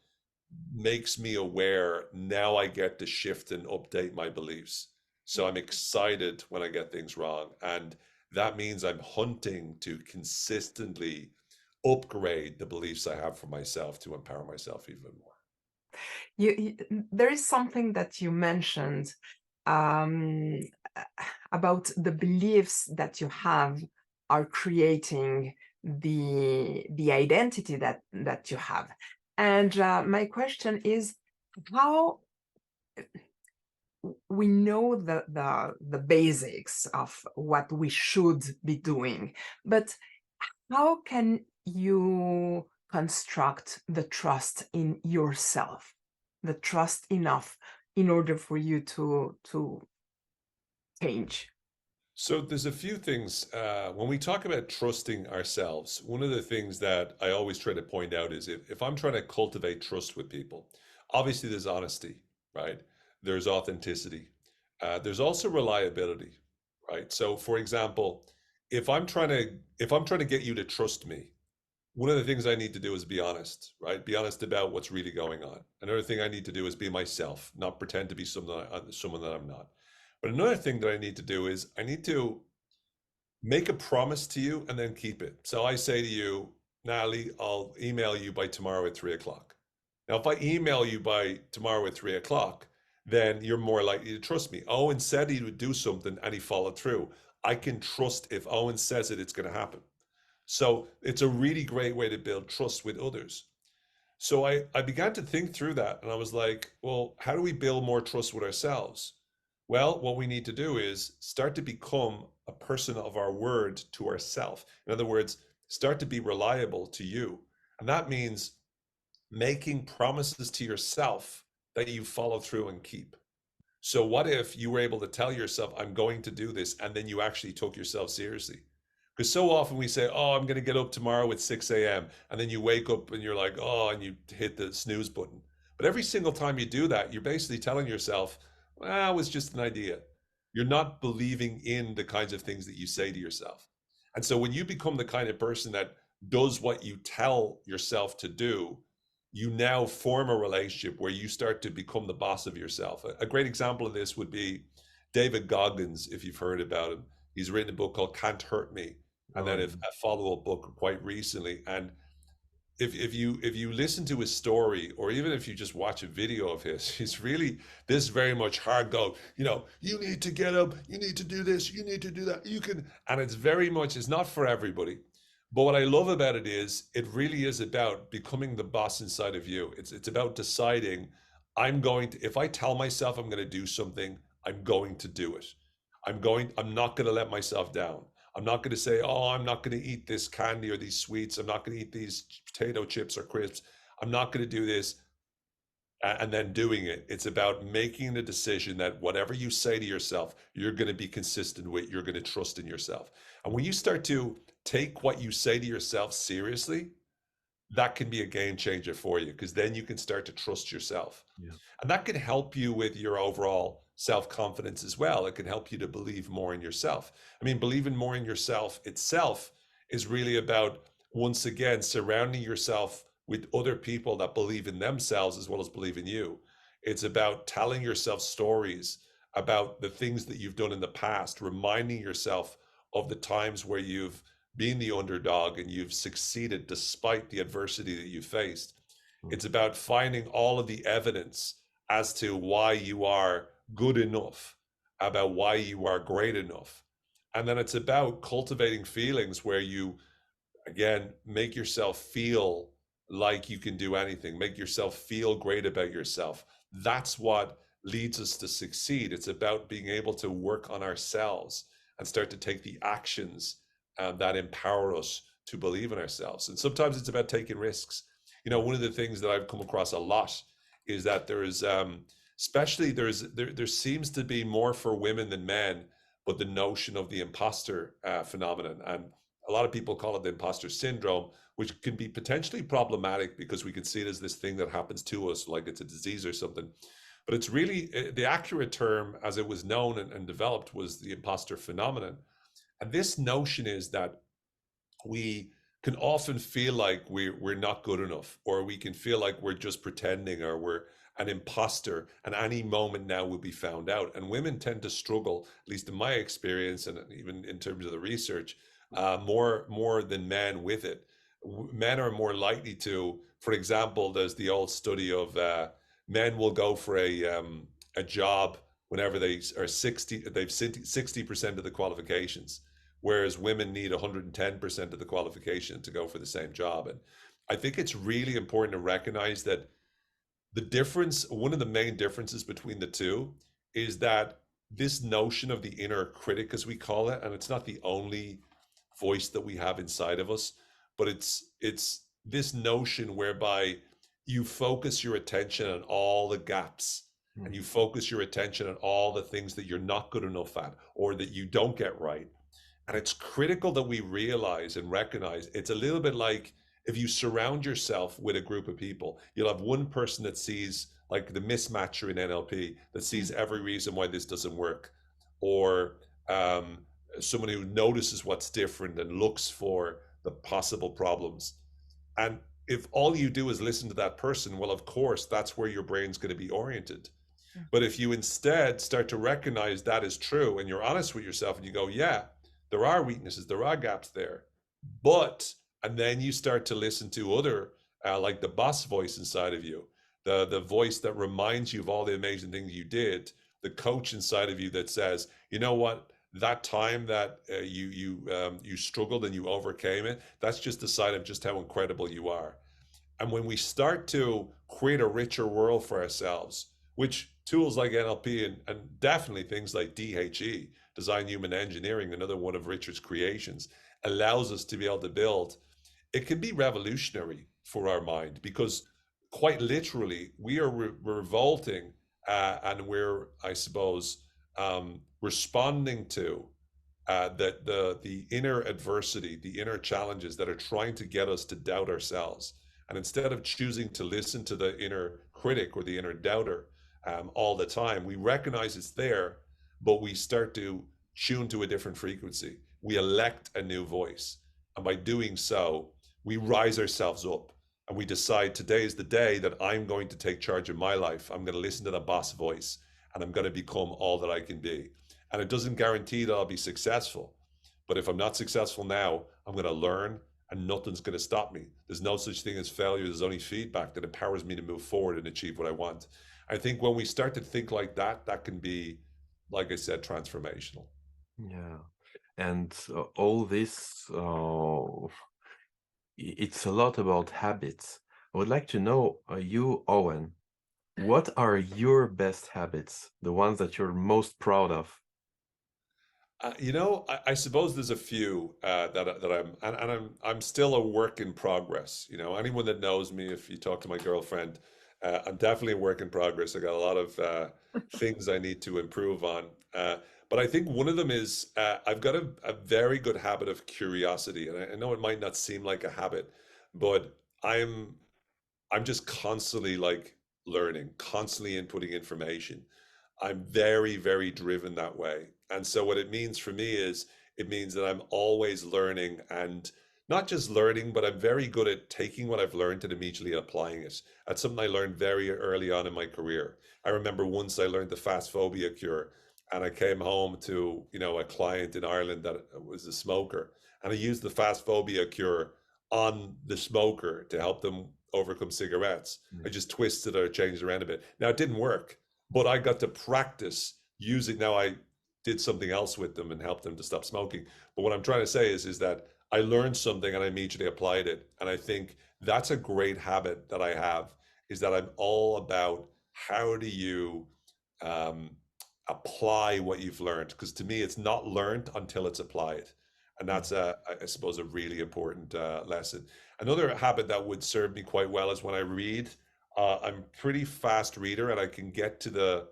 makes me aware. Now I get to shift and update my beliefs. So I'm excited when I get things wrong. And that means I'm hunting to consistently upgrade the beliefs I have for myself to empower myself even more. There is something that you mentioned about the beliefs that you have are creating the identity that you have. And my question is, how we know the basics of what we should be doing, but how can you construct the trust in yourself, the trust enough in order for you to change? So there's a few things. When we talk about trusting ourselves, one of the things that I always try to point out is if I'm trying to cultivate trust with people, obviously there's honesty, right? There's authenticity. There's also reliability, right? So for example, if I'm trying to get you to trust me, one of the things I need to do is be honest, right? Be honest about what's really going on. Another thing I need to do is be myself, not pretend to be someone that I'm not. But another thing that I need to do is I need to make a promise to you and then keep it. So I say to you, Nathalie, I'll email you by tomorrow at 3:00. Now, if I email you by tomorrow at 3:00, then you're more likely to trust me. Owen said he would do something and he followed through. I can trust if Owen says it, it's going to happen. So it's a really great way to build trust with others. So I began to think through that, and I was like, well, how do we build more trust with ourselves? Well, what we need to do is start to become a person of our word to ourselves. In other words, start to be reliable to you. And that means making promises to yourself that you follow through and keep. So what if you were able to tell yourself, I'm going to do this, and then you actually took yourself seriously? Because so often we say, oh, I'm going to get up tomorrow at 6 a.m. And then you wake up and you're like, oh, and you hit the snooze button. But every single time you do that, you're basically telling yourself, well, it was just an idea. You're not believing in the kinds of things that you say to yourself. And so when you become the kind of person that does what you tell yourself to do, you now form a relationship where you start to become the boss of yourself. A great example of this would be David Goggins, if you've heard about him. He's written a book called Can't Hurt Me, and then a follow-up book quite recently. And if you listen to his story, or even if you just watch a video of his, he's really this very much hard go, you know, you need to get up, you need to do this, you need to do that, you can, and it's very much, it's not for everybody. But what I love about it is it really is about becoming the boss inside of you. It's about deciding, if I tell myself I'm going to do something, I'm going to do it. I'm not going to let myself down. I'm not going to say, oh, I'm not going to eat this candy or these sweets. I'm not going to eat these potato chips or crisps. I'm not going to do this and then doing it. It's about making the decision that whatever you say to yourself, you're going to be consistent with, you're going to trust in yourself. And when you start to take what you say to yourself seriously, that can be a game changer for you, because then you can start to trust yourself. Yeah. And that can help you with your overall self-confidence as well. It can help you to believe more in yourself. I mean, believing more in yourself itself is really about, once again, surrounding yourself with other people that believe in themselves as well as believe in you. It's about telling yourself stories about the things that you've done in the past, reminding yourself of the times where you've been the underdog and you've succeeded despite the adversity that you faced. It's about finding all of the evidence as to why you are good enough, about why you are great enough. And then it's about cultivating feelings where you, again, make yourself feel like you can do anything, make yourself feel great about yourself. That's what leads us to succeed. It's about being able to work on ourselves and start to take the actions that empower us to believe in ourselves. And sometimes it's about taking risks. You know, one of the things that I've come across a lot is that there is, especially there seems to be more for women than men, but the notion of the imposter phenomenon. And a lot of people call it the imposter syndrome, which can be potentially problematic because we can see it as this thing that happens to us, like it's a disease or something. But it's really, the accurate term as it was known and developed was the imposter phenomenon. And this notion is that we can often feel like we're not good enough, or we can feel like we're just pretending, or we're an imposter, and any moment now will be found out. And women tend to struggle, at least in my experience, and even in terms of the research, more than men with it. Men are more likely to, for example, there's the old study of men will go for a job whenever they are 60% of the qualifications, whereas women need 110% of the qualification to go for the same job. And I think it's really important to recognize that the difference, one of the main differences between the two, is that this notion of the inner critic, as we call it, and it's not the only voice that we have inside of us, but it's this notion whereby you focus your attention on all the gaps, and you focus your attention on all the things that you're not good enough at, or that you don't get right. And it's critical that we realize and recognize it's a little bit like if you surround yourself with a group of people, you'll have one person that sees, like the mismatcher in NLP, that sees every reason why this doesn't work, or someone who notices what's different and looks for the possible problems. And if all you do is listen to that person, well, of course, that's where your brain's going to be oriented. But if you instead start to recognize that is true, and you're honest with yourself, and you go, yeah, there are weaknesses, there are gaps there, but, and then you start to listen to other, like the boss voice inside of you, the voice that reminds you of all the amazing things you did, the coach inside of you that says, you know what, that time that you struggled and you overcame it, that's just a sign of just how incredible you are. And when we start to create a richer world for ourselves, which tools like NLP and definitely things like DHE, Design Human Engineering, another one of Richard's creations, allows us to be able to build, it can be revolutionary for our mind, because quite literally we are revolting and we're, I suppose, responding to the inner adversity, the inner challenges that are trying to get us to doubt ourselves. And instead of choosing to listen to the inner critic or the inner doubter all the time, we recognize it's there, but we start to tune to a different frequency. We elect a new voice. And by doing so, we rise ourselves up and we decide today is the day that I'm going to take charge of my life. I'm going to listen to the boss voice and I'm going to become all that I can be. And it doesn't guarantee that I'll be successful. But if I'm not successful now, I'm going to learn and nothing's going to stop me. There's no such thing as failure. There's only feedback that empowers me to move forward and achieve what I want. I think when we start to think like that, that can be, like I said, transformational. Yeah. And all this, it's a lot about habits. I would like to know, you, Owen, What are your best habits? The ones that you're most proud of? I suppose there's a few that I'm still a work in progress. Anyone that knows me, if you talk to my girlfriend, I'm definitely a work in progress. I got a lot of things I need to improve on. But I think one of them is I've got a very good habit of curiosity, and I know it might not seem like a habit, but I'm just constantly like learning, constantly inputting information. I'm very, very driven that way. And so what it means for me is it means that I'm always learning, and not just learning, but I'm very good at taking what I've learned and immediately applying it. That's something I learned very early on in my career. I remember once I learned the fast phobia cure, and I came home to, a client in Ireland that was a smoker, and I used the fast phobia cure on the smoker to help them overcome cigarettes. I just twisted or changed around a bit. Now it didn't work, but I got to practice using. Now I did something else with them and helped them to stop smoking. But what I'm trying to say is that I learned something and I immediately applied it. And I think that's a great habit that I have, is that I'm all about how do you um, apply what you've learned? Because to me, it's not learned until it's applied. And that's, I suppose, a really important lesson. Another habit that would serve me quite well is when I read. I'm a pretty fast reader, and I can get to the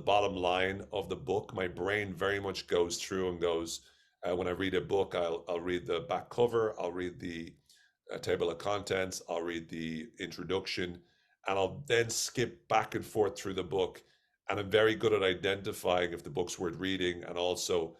bottom line of the book. My brain very much goes through and goes. When I read a book, I'll read the back cover, I'll read the table of contents, I'll read the introduction, and I'll then skip back and forth through the book. And I'm very good at identifying if the book's worth reading, and also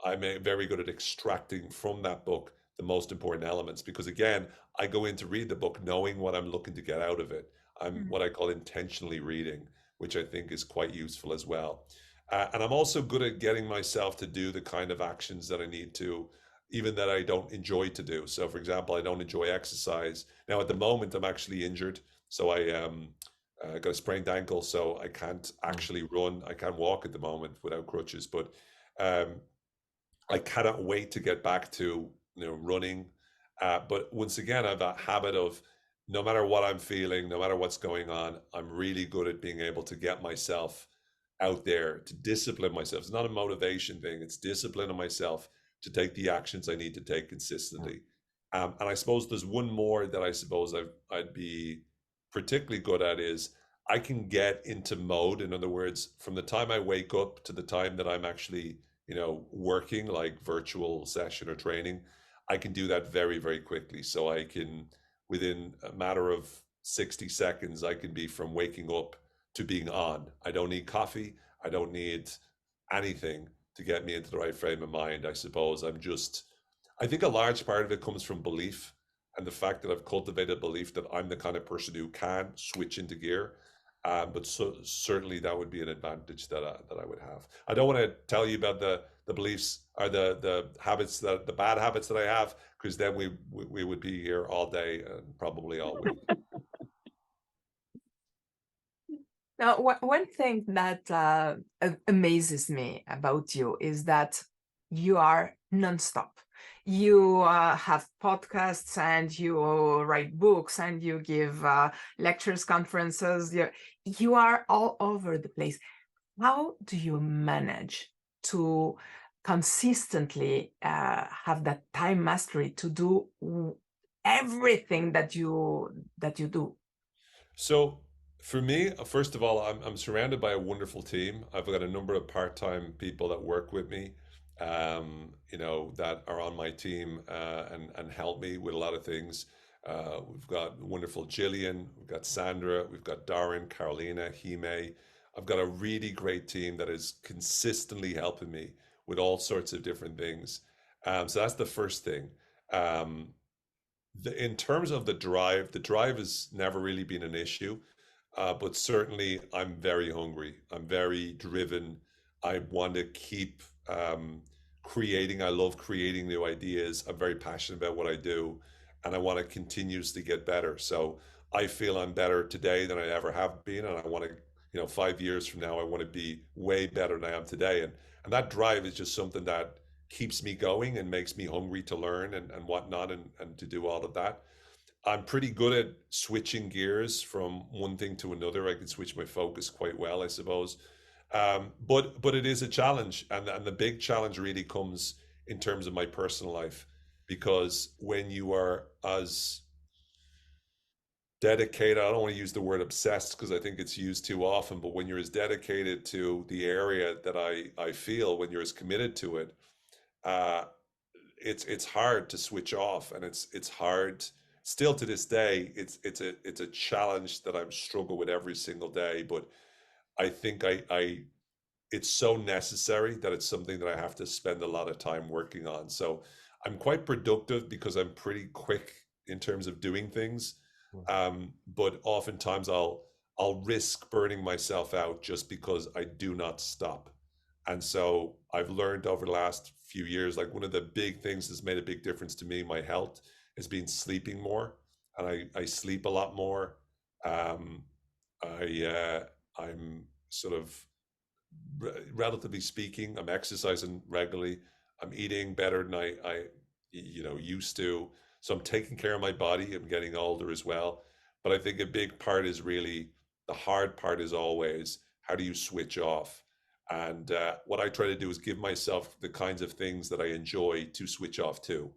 I'm very good at extracting from that book the most important elements. Because again, I go in to read the book knowing what I'm looking to get out of it. I'm what I call intentionally reading, which I think is quite useful as well. And I'm also good at getting myself to do the kind of actions that I need to, even that I don't enjoy to do. So, for example, I don't enjoy exercise. Now, at the moment, I'm actually injured. So I got a sprained ankle, so I can't actually run. I can't walk at the moment without crutches. But um, I cannot wait to get back to running. But once again, I have a habit of no matter what I'm feeling, no matter what's going on, I'm really good at being able to get myself out there, to discipline myself. It's not a motivation thing; it's discipline of myself to take the actions I need to take consistently. And I suppose there's one more that I suppose I'd be particularly good at is I can get into mode. In other words, from the time I wake up to the time that I'm actually working like virtual session or training, I can do that very, very quickly. So I can, within a matter of 60 seconds, I can be from waking up to being on. I don't need coffee. I don't need anything to get me into the right frame of mind. I suppose I think a large part of it comes from belief, and the fact that I've cultivated belief that I'm the kind of person who can switch into gear. But certainly that would be an advantage that I would have. I don't want to tell you about the beliefs or the habits, the bad habits that I have, because then we would be here all day and probably all week. Now, one thing that amazes me about you is that you are nonstop. You have podcasts and you write books and you give lectures, conferences. You are all over the place. How do you manage to consistently have that time mastery to do everything that you do? So for me, first of all, I'm surrounded by a wonderful team. I've got a number of part-time people that work with me, that are on my team and help me with a lot of things. We've got wonderful Jillian, we've got Sandra, we've got Darren, Carolina, Hime. I've got a really great team that is consistently helping me with all sorts of different things. So that's the first thing. In terms of the drive has never really been an issue, but certainly I'm very hungry. I'm very driven. I want to keep creating. I love creating new ideas. I'm very passionate about what I do, and I want to continuously get better. So I feel I'm better today than I ever have been, and I want to, 5 years from now, I want to be way better than I am today. And that drive is just something that keeps me going and makes me hungry to learn and whatnot and to do all of that. I'm pretty good at switching gears from one thing to another. I can switch my focus quite well, I suppose. But it is a challenge, and the big challenge really comes in terms of my personal life, because when you are as dedicated, I don't want to use the word obsessed because I think it's used too often, but when you're as dedicated to the area that I feel, when you're as committed to it, uh, it's hard to switch off, and it's hard still to this day. It's a challenge that I'm struggle with every single day, but I think I it's so necessary that it's something that I have to spend a lot of time working on. So I'm quite productive because I'm pretty quick in terms of doing things. But oftentimes I'll risk burning myself out just because I do not stop. And so I've learned over the last few years, like one of the big things that's made a big difference to me, my health, has been sleeping more. And I sleep a lot more. Um, I'm sort of relatively speaking, I'm exercising regularly. I'm eating better than I used to. So I'm taking care of my body. I'm getting older as well. But I think a big part is really the hard part is always how do you switch off? And what I try to do is give myself the kinds of things that I enjoy to switch off to.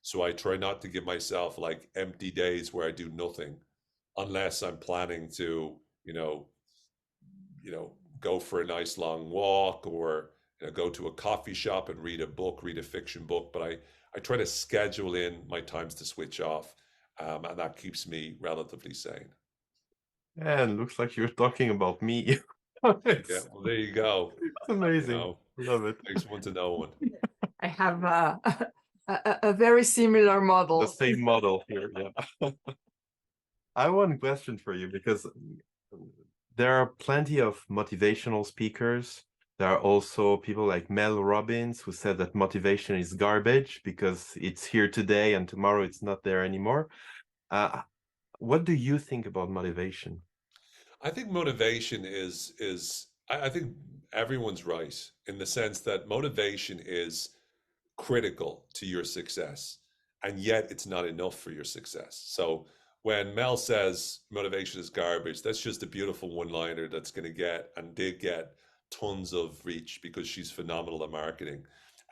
So I try not to give myself like empty days where I do nothing, unless I'm planning to, go for a nice long walk, or go to a coffee shop and read a book, read a fiction book. But I try to schedule in my times to switch off, and that keeps me relatively sane. And looks like you're talking about me. Yeah, well, there you go. It's amazing. Love it. Makes one to know one. I have a very similar model. The same model here, yeah. I have one question for you, because there are plenty of motivational speakers. There are also people like Mel Robbins who said that motivation is garbage because it's here today and tomorrow it's not there anymore. What do you think about motivation? I think motivation is I think everyone's right in the sense that motivation is critical to your success, and yet it's not enough for your success. So when Mel says motivation is garbage, that's just a beautiful one-liner that's going to get and did get tons of reach because she's phenomenal at marketing.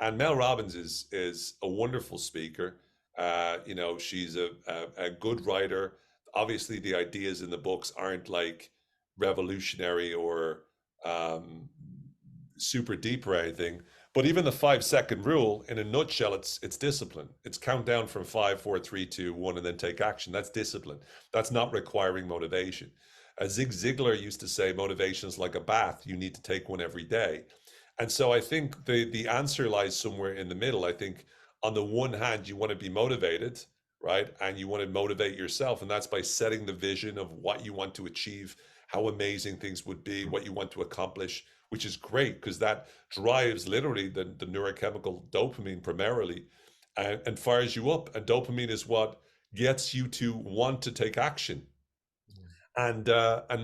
And Mel Robbins is a wonderful speaker. She's a good writer. Obviously, the ideas in the books aren't like revolutionary or super deep or anything. But even the 5-second rule, in a nutshell, it's discipline. It's count down from 5, 4, 3, 2, 1, and then take action. That's discipline. That's not requiring motivation. Zig Ziglar used to say, motivation is like a bath. You need to take one every day. And so I think the answer lies somewhere in the middle. I think on the one hand, you want to be motivated, right? And you want to motivate yourself. And that's by setting the vision of what you want to achieve, how amazing things would be, what you want to accomplish, which is great because that drives literally the neurochemical dopamine primarily and fires you up. And dopamine is what gets you to want to take action. And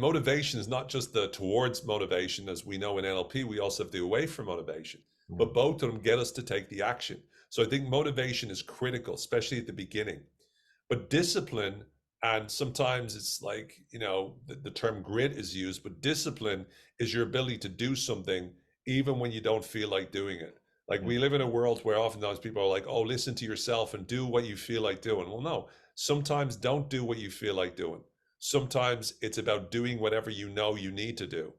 motivation is not just the towards motivation, as we know in NLP, we also have the away from motivation, but both of them get us to take the action. So I think motivation is critical, especially at the beginning. But discipline, and sometimes it's like, the term grit is used, but discipline is your ability to do something even when you don't feel like doing it. Like we live in a world where oftentimes people are like, oh, listen to yourself and do what you feel like doing. Well, no, sometimes don't do what you feel like doing. Sometimes it's about doing whatever you know you need to do.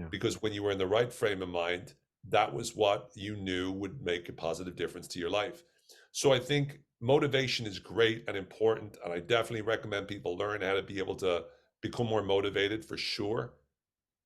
Because when you were in the right frame of mind, that was what you knew would make a positive difference to your life. So I think motivation is great and important, and I definitely recommend people learn how to be able to become more motivated for sure.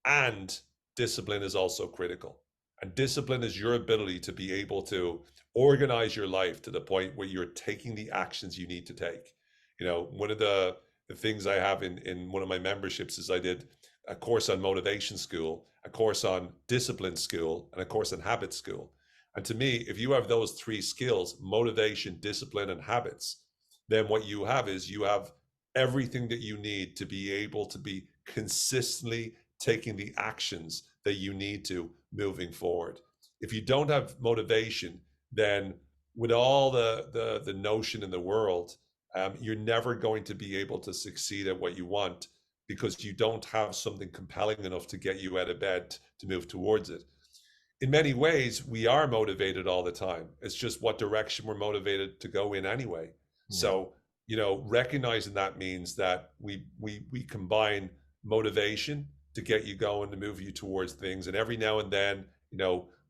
And discipline is also critical. And discipline is your ability to be able to organize your life to the point where you're taking the actions you need to take. One of the things I have in one of my memberships is I did a course on motivation school, a course on discipline school, and a course on habit school. And to me, if you have those 3 skills, motivation, discipline, and habits, then what you have is you have everything that you need to be able to be consistently taking the actions that you need to moving forward. If you don't have motivation, then with all the notion in the world you're never going to be able to succeed at what you want because you don't have something compelling enough to get you out of bed to move towards it. In many ways, we are motivated all the time. It's just what direction we're motivated to go in anyway. Yeah. So, recognizing that means that we combine motivation to get you going, to move you towards things. And every now and then,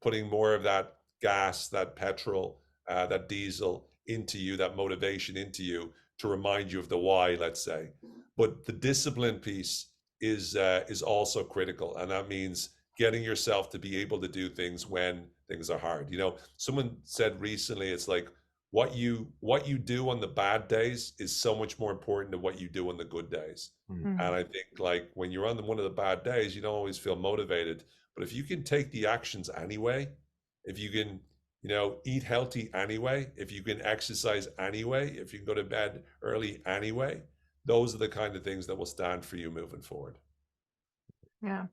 putting more of that gas, that petrol, that diesel into you, that motivation into you to remind you of the why, let's say. But the discipline piece is also critical. And that means getting yourself to be able to do things when things are hard. Someone said recently, it's like what you do on the bad days is so much more important than what you do on the good days. Mm. And I think like when you're on one of the bad days, you don't always feel motivated. But if you can take the actions anyway, if you can, eat healthy anyway, if you can exercise anyway, if you can go to bed early anyway, those are the kind of things that will stand for you moving forward. Yeah,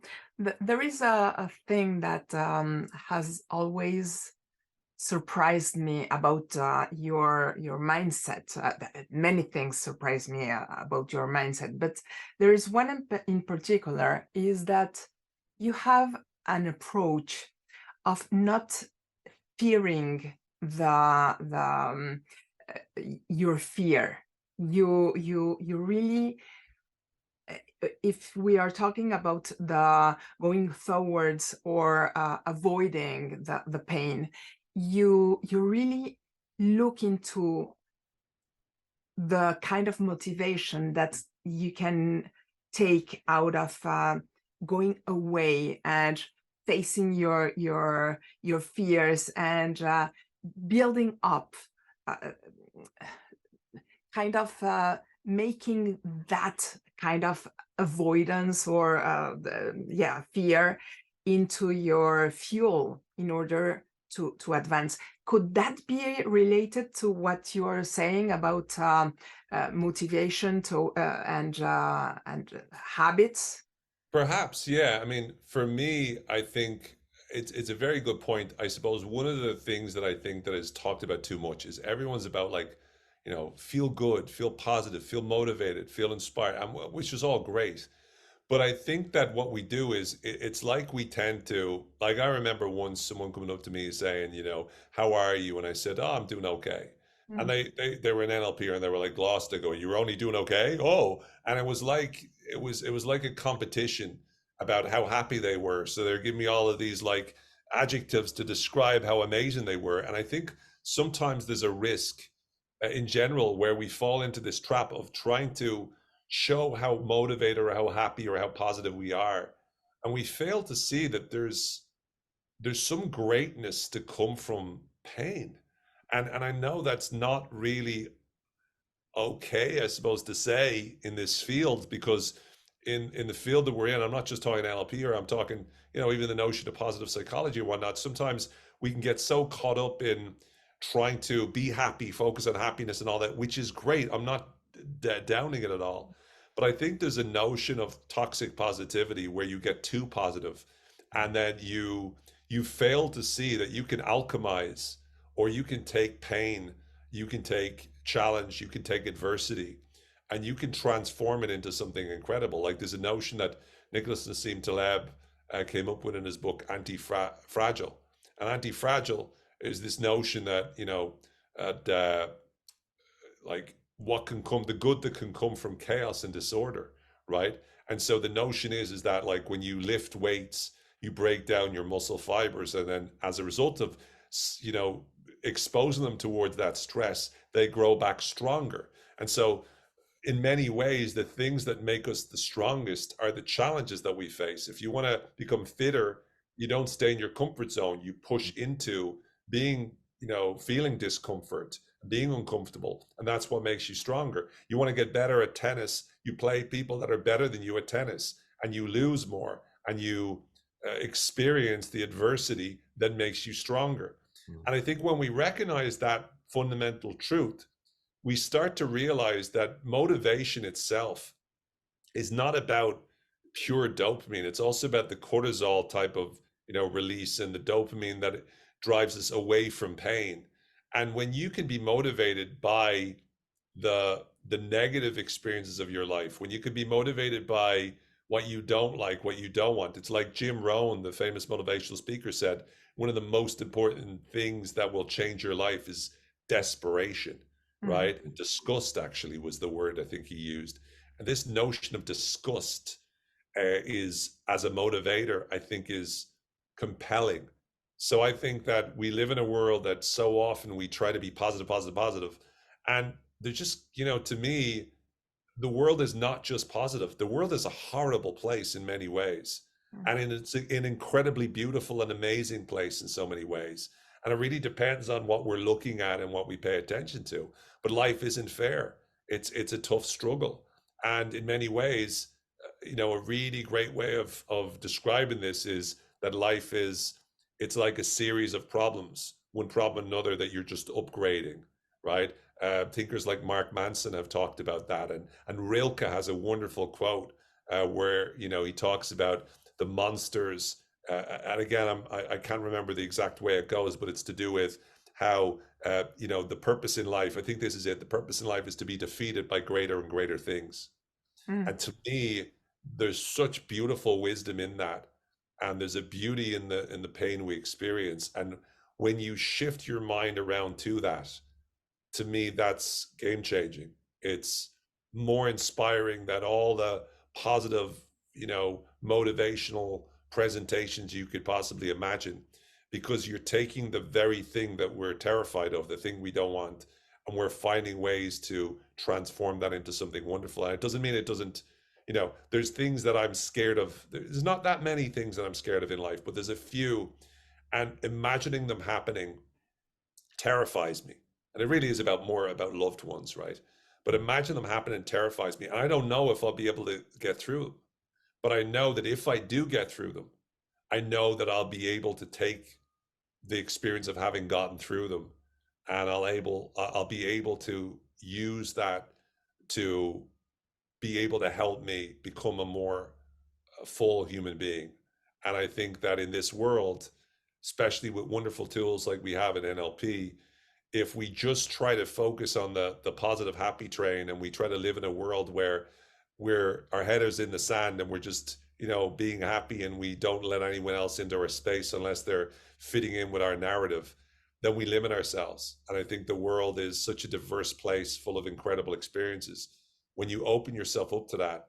there is a thing that has always surprised me about your mindset. Many things surprise me about your mindset, but there is one in particular, is that you have an approach of not fearing your fear. You really, if we are talking about the going forwards or avoiding the pain, you really look into the kind of motivation that you can take out of going away and facing your fears and building up, kind of making that kind of avoidance or fear into your fuel in order to advance. Could that be related to what you're saying about motivation and habits? Perhaps, yeah. I mean, for me, I think it's a very good point. I suppose one of the things that I think that is talked about too much is everyone's about like, feel good, feel positive, feel motivated, feel inspired, which is all great. But I think that what we do is it's like we tend to, like I remember once someone coming up to me saying, how are you? And I said, oh, I'm doing okay. Mm. And they were an NLP and they were like lost. They go, you're only doing okay? Oh, and it was like a competition about how happy they were. So they're giving me all of these like adjectives to describe how amazing they were. And I think sometimes there's a risk in general where we fall into this trap of trying to show how motivated or how happy or how positive we are, and we fail to see that there's some greatness to come from pain. And I know that's not really okay, I suppose, to say in this field, because in the field that we're in, I'm not just talking NLP, or I'm talking, even the notion of positive psychology and whatnot. Sometimes we can get so caught up in trying to be happy, focus on happiness and all that, which is great. I'm not downing it at all. But I think there's a notion of toxic positivity where you get too positive and then you fail to see that you can alchemize, or you can take pain, you can take challenge, you can take adversity, and you can transform it into something incredible. Like there's a notion that Nicholas Nassim Taleb came up with in his book, Anti-Fragile. And anti-fragile is this notion that, like what can come, the good that can come from chaos and disorder, right? And so the notion is that like when you lift weights, you break down your muscle fibers, and then as a result of, exposing them towards that stress, they grow back stronger. And so in many ways, the things that make us the strongest are the challenges that we face. If you want to become fitter, you don't stay in your comfort zone. You push into being, feeling discomfort, being uncomfortable, and that's what makes you stronger. You want to get better at tennis, you play people that are better than you at tennis, and you lose more, and you experience the adversity that makes you stronger. And I think when we recognize that fundamental truth, we start to realize that motivation itself is not about pure dopamine. It's also about the cortisol type of, release, and the dopamine that drives us away from pain. And when you can be motivated by the negative experiences of your life, when you could be motivated by what you don't like, what you don't want. It's like Jim Rohn, the famous motivational speaker, said, one of the most important things that will change your life is desperation, right? And disgust actually was the word I think he used. And this notion of disgust is, as a motivator, I think is compelling. So I think that we live in a world that so often we try to be positive, positive, positive. And there's just, to me, the world is not just positive. The world is a horrible place in many ways. And it's an incredibly beautiful and amazing place in so many ways. And it really depends on what we're looking at and what we pay attention to. But life isn't fair. It's a tough struggle. And in many ways, a really great way of describing this is that life it's like a series of problems, one problem another, that you're just upgrading, right? Thinkers like Mark Manson have talked about that, and Rilke has a wonderful quote where he talks about the monsters, and again I can't remember the exact way it goes, but it's to do with how the purpose in life, I think this is it, the purpose in life is to be defeated by greater and greater things. And to me, there's such beautiful wisdom in that, and there's a beauty in the pain we experience. And when you shift your mind around to that, to me, that's game changing. It's more inspiring than all the positive, motivational presentations you could possibly imagine, because you're taking the very thing that we're terrified of, the thing we don't want, and we're finding ways to transform that into something wonderful. And it doesn't mean it doesn't, there's things that I'm scared of. There's not that many things that I'm scared of in life, but there's a few, and imagining them happening terrifies me. And it really is more about loved ones, right? But imagine them happening terrifies me. And I don't know if I'll be able to get through them, but I know that if I do get through them, I know that I'll be able to take the experience of having gotten through them, and I'll be able to use that to be able to help me become a more full human being. And I think that in this world, especially with wonderful tools like we have in NLP, if we just try to focus on the positive happy train, and we try to live in a world where our head is in the sand and we're just being happy, and we don't let anyone else into our space unless they're fitting in with our narrative, then we limit ourselves. And I think the world is such a diverse place full of incredible experiences. When you open yourself up to that,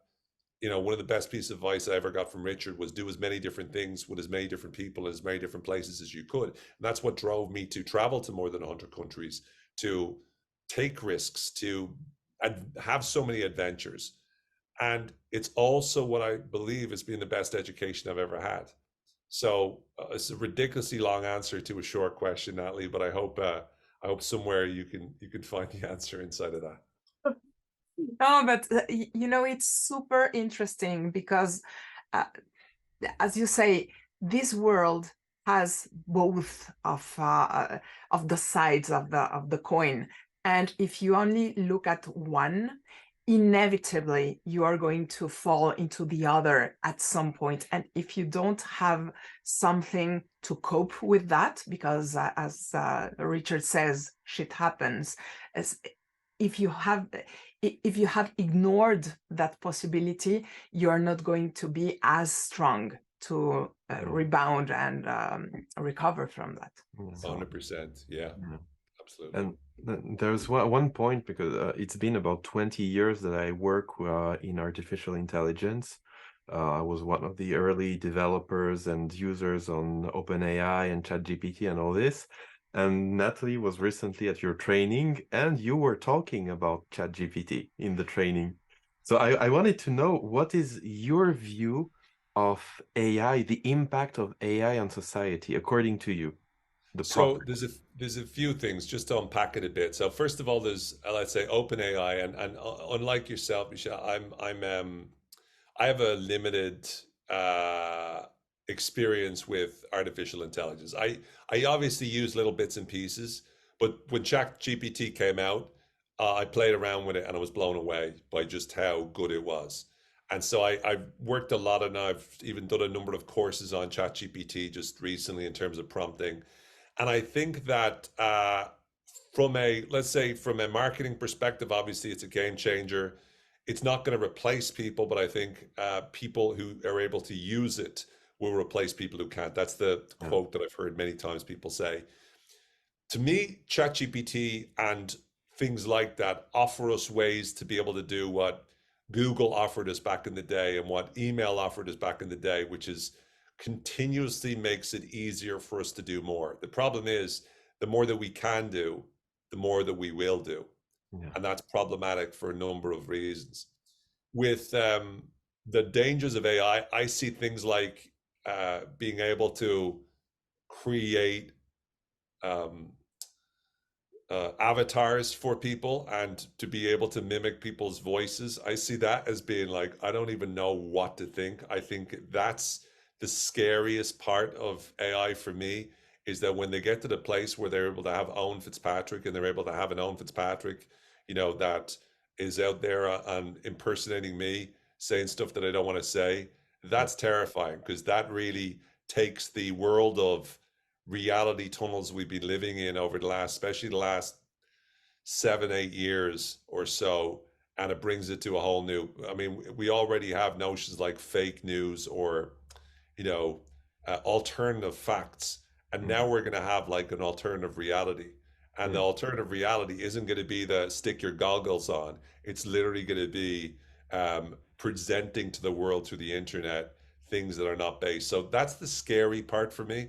one of the best pieces of advice I ever got from Richard was do as many different things with as many different people in as many different places as you could. And that's what drove me to travel to more than 100 countries, to take risks, to have so many adventures. And it's also what I believe has been the best education I've ever had. So it's a ridiculously long answer to a short question, Nathalie, but I hope somewhere you can find the answer inside of that. No, but it's super interesting because, as you say, this world has both of the sides of the coin, and if you only look at one, inevitably you are going to fall into the other at some point. And if you don't have something to cope with that, because as Richard says, shit happens. If you have ignored that possibility, you are not going to be as strong to rebound and recover from that. 100%. Yeah, absolutely. And there's one point, because it's been about 20 years that I work in artificial intelligence. I was one of the early developers and users on OpenAI and ChatGPT and all this. And Nathalie was recently at your training, and you were talking about ChatGPT in the training. So I wanted to know, what is your view of AI, the impact of AI on society, according to you? So there's a few things just to unpack it a bit. So first of all, there's let's say OpenAI, and unlike yourself, Michel, I have a limited experience with artificial intelligence. I obviously use little bits and pieces, but when ChatGPT came out, I played around with it and I was blown away by just how good it was. And so I've worked a lot, and I've even done a number of courses on ChatGPT just recently in terms of prompting. And I think that from a, let's say, from a marketing perspective, obviously it's a game changer. It's not going to replace people, but I think people who are able to use it will replace people who can't. That's the quote that I've heard many times people say. To me, ChatGPT and things like that offer us ways to be able to do what Google offered us back in the day and what email offered us back in the day, which is continuously makes it easier for us to do more. The problem is the more that we can do, the more that we will do. Yeah. And that's problematic for a number of reasons. With the dangers of AI, I see things like being able to create avatars for people and to be able to mimic people's voices. I see that as being like, I don't even know what to think. I think that's the scariest part of AI for me, is that when they get to the place where they're able to have Owen Fitzpatrick, and they're able to have an Owen Fitzpatrick, you know, that is out there and impersonating me, saying stuff that I don't want to say, that's terrifying, because that really takes the world of reality tunnels we've been living in over the last, especially the last 7-8 years or so, and it brings it to a whole new, I mean, we already have notions like fake news or, you know, alternative facts, and now we're going to have like an alternative reality. And the alternative reality isn't going to be the stick your goggles on. It's literally going to be presenting to the world through the internet things that are not based. So that's the scary part for me.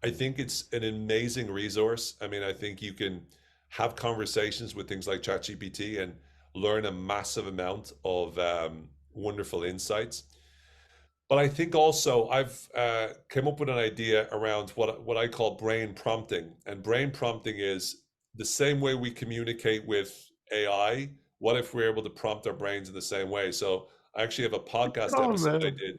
I think it's an amazing resource. I mean, I think you can have conversations with things like ChatGPT and learn a massive amount of wonderful insights. But I think also I've came up with an idea around what I call brain prompting. And brain prompting is the same way we communicate with AI. What if we're able to prompt our brains in the same way? So I actually have a podcast episode I did,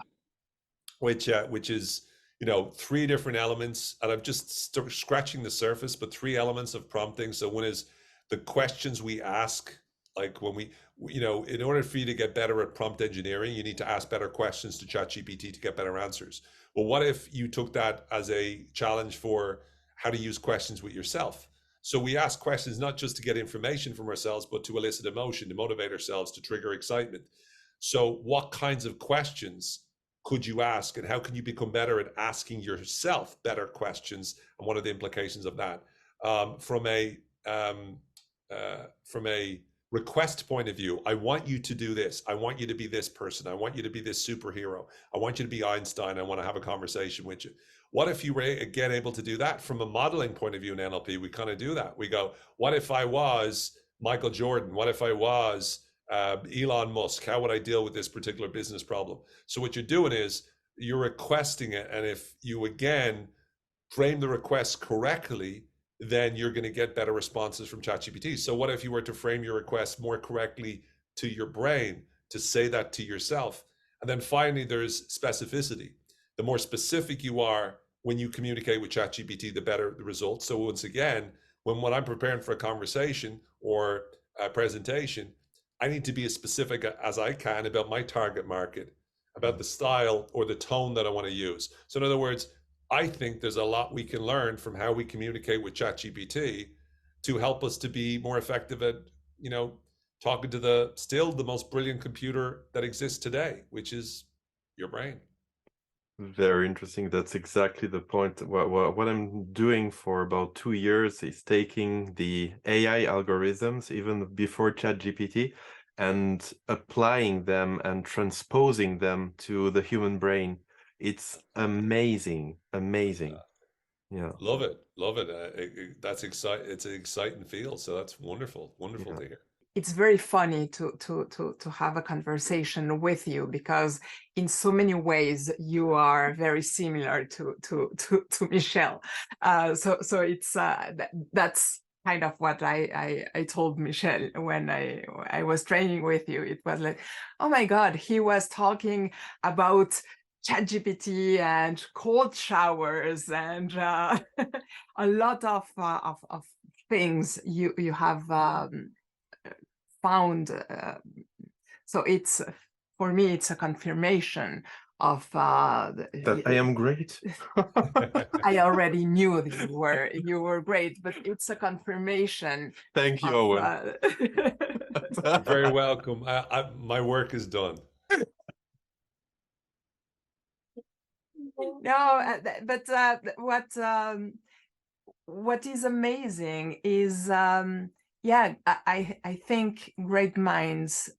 which is, you know, 3 different elements, and I'm just scratching the surface, but 3 elements of prompting. So one is the questions we ask, like when we, you know, in order for you to get better at prompt engineering, you need to ask better questions to ChatGPT to get better answers. Well, what if you took that as a challenge for how to use questions with yourself? So we ask questions not just to get information from ourselves, but to elicit emotion, to motivate ourselves, to trigger excitement. So what kinds of questions could you ask, and how can you become better at asking yourself better questions, and what are the implications of that? From a request point of view, I want you to do this. I want you to be this person. I want you to be this superhero. I want you to be Einstein. I want to have a conversation with you. What if you were again able to do that? From a modeling point of view in NLP, we kind of do that. We go, what if I was Michael Jordan? What if I was Elon Musk? How would I deal with this particular business problem? So what you're doing is you're requesting it, and if you again frame the request correctly, then you're going to get better responses from ChatGPT. So what if you were to frame your request more correctly to your brain, to say that to yourself? And then finally, there's specificity. The more specific you are when you communicate with ChatGPT, the better the results. So once again, when I'm preparing for a conversation or a presentation, I need to be as specific as I can about my target market, about the style or the tone that I want to use. So in other words, I think there's a lot we can learn from how we communicate with ChatGPT to help us to be more effective at, you know, talking to the most brilliant computer that exists today, which is your brain. Very interesting. That's exactly the point. What I'm doing for about 2 years is taking the AI algorithms, even before ChatGPT, and applying them and transposing them to the human brain. It's amazing, amazing. Yeah. Love it. That's exciting. It's an exciting field. So that's wonderful. Wonderful to hear. It's very funny to have a conversation with you, because in so many ways you are very similar to Michel. So it's that's kind of what I told Michel when I was training with you. It was like, oh my God, he was talking about ChatGPT and cold showers and a lot of things you have found. So it's, for me, it's a confirmation That I am great. I already knew that you were great, but it's a confirmation. Thank you, Owen. You're very welcome. My work is done. No, but what is amazing is, yeah, I think great minds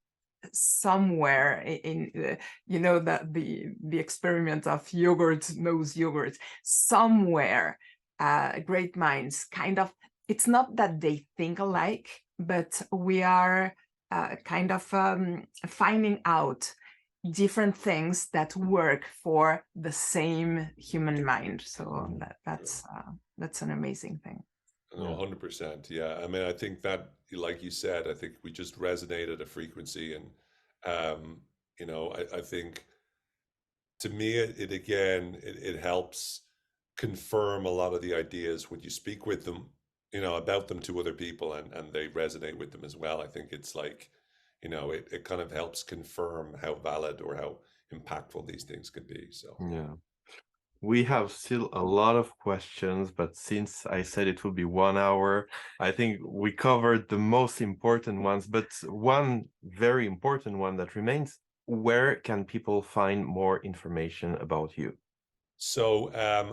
somewhere in you know, that the experiment of yogurt knows yogurt, somewhere great minds kind of, it's not that they think alike, but we are kind of finding out different things that work for the same human mind. So that's an amazing thing. No, 100%. Yeah. I mean, I think that, like you said, I think we just resonate at a frequency. And, you know, I think to me, it helps confirm a lot of the ideas when you speak with them, you know, about them to other people, and they resonate with them as well. I think it's like, you know, it kind of helps confirm how valid or how impactful these things can be. So, yeah. We have still a lot of questions, but since I said it would be 1 hour, I think we covered the most important ones. But one very important one that remains: where can people find more information about you? So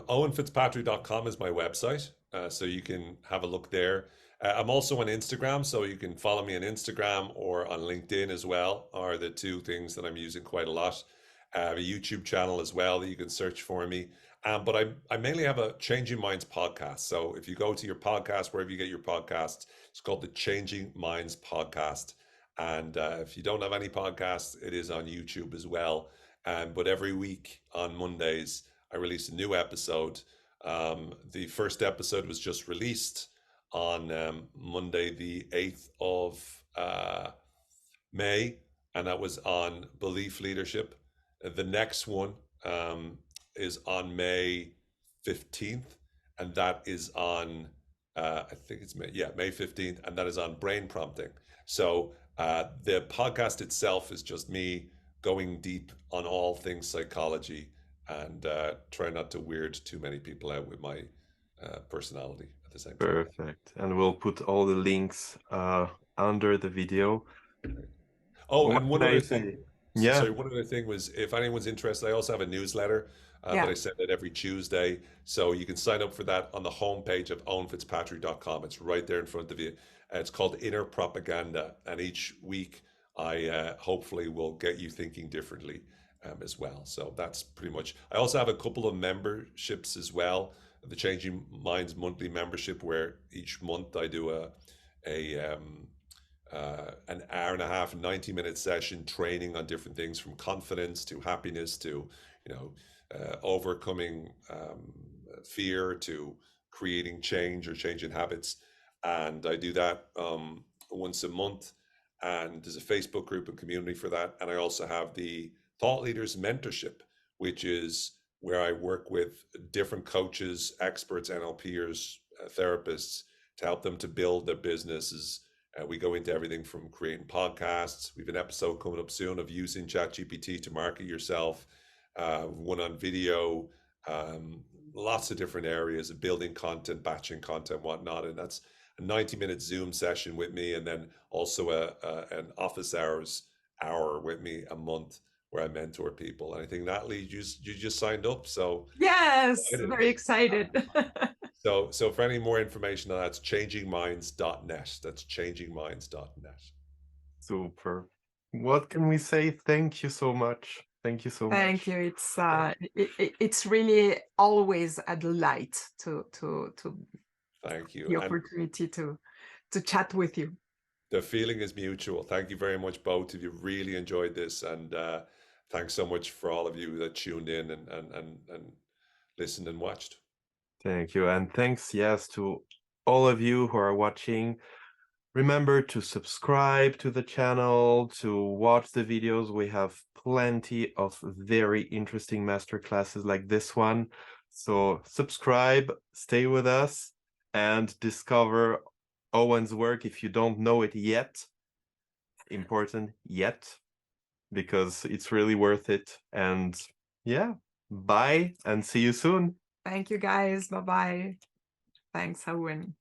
owenfitzpatrick.com is my website, so you can have a look there. I'm also on Instagram, so you can follow me on Instagram or on LinkedIn as well, are the two things that I'm using quite a lot. I have a YouTube channel as well that you can search for me. But I mainly have a Changing Minds podcast. So if you go to your podcast, wherever you get your podcasts, it's called the Changing Minds podcast. And if you don't have any podcasts, it is on YouTube as well. But every week on Mondays, I release a new episode. The first episode was just released on Monday, the 8th of May, and that was on belief leadership. The next one is on May 15th, and that is on, I think it's May 15th, and that is on brain prompting. So the podcast itself is just me going deep on all things psychology, and try not to weird too many people out with my personality at the same time. Perfect. And we'll put all the links under the video. Oh, What and one can I other say? thing. Yeah. Sorry, one other thing was, if anyone's interested, I also have a newsletter that I send out every Tuesday. So you can sign up for that on the homepage of owenfitzpatrick.com. It's right there in front of you. It's called Inner Propaganda. And each week I hopefully will get you thinking differently as well. So that's pretty much. I also have a couple of memberships as well. The Changing Minds monthly membership, where each month I do an hour and a half, 90-minute session training on different things, from confidence to happiness to, you know, overcoming fear to creating change or changing habits. And I do that once a month. And there's a Facebook group and community for that. And I also have the Thought Leaders Mentorship, which is where I work with different coaches, experts, NLPers, therapists, to help them to build their businesses. We go into everything from creating podcasts. We have an episode coming up soon of using ChatGPT to market yourself. One on video, lots of different areas of building content, batching content, whatnot. And that's a 90-minute Zoom session with me, and then also an office hour with me a month, where I mentor people. And I think, Nathalie, you just signed up. So yes, very excited. So for any more information on that, it's changingminds.net. That's changingminds.net. Super. What can we say? Thank you so much. Thank you so much. Thank you. It's really always a delight to thank you. The opportunity to chat with you. The feeling is mutual. Thank you very much, both of you. Really enjoyed this, and thanks so much for all of you that tuned in and listened and watched. Thank you. And thanks, yes, to all of you who are watching. Remember to subscribe to the channel, to watch the videos. We have plenty of very interesting masterclasses like this one. So subscribe, stay with us, and discover Owen's work if you don't know it yet. Important, yet, because it's really worth it. And Yeah. Bye and see you soon. Thank you, guys. Bye-bye. Thanks, Owen.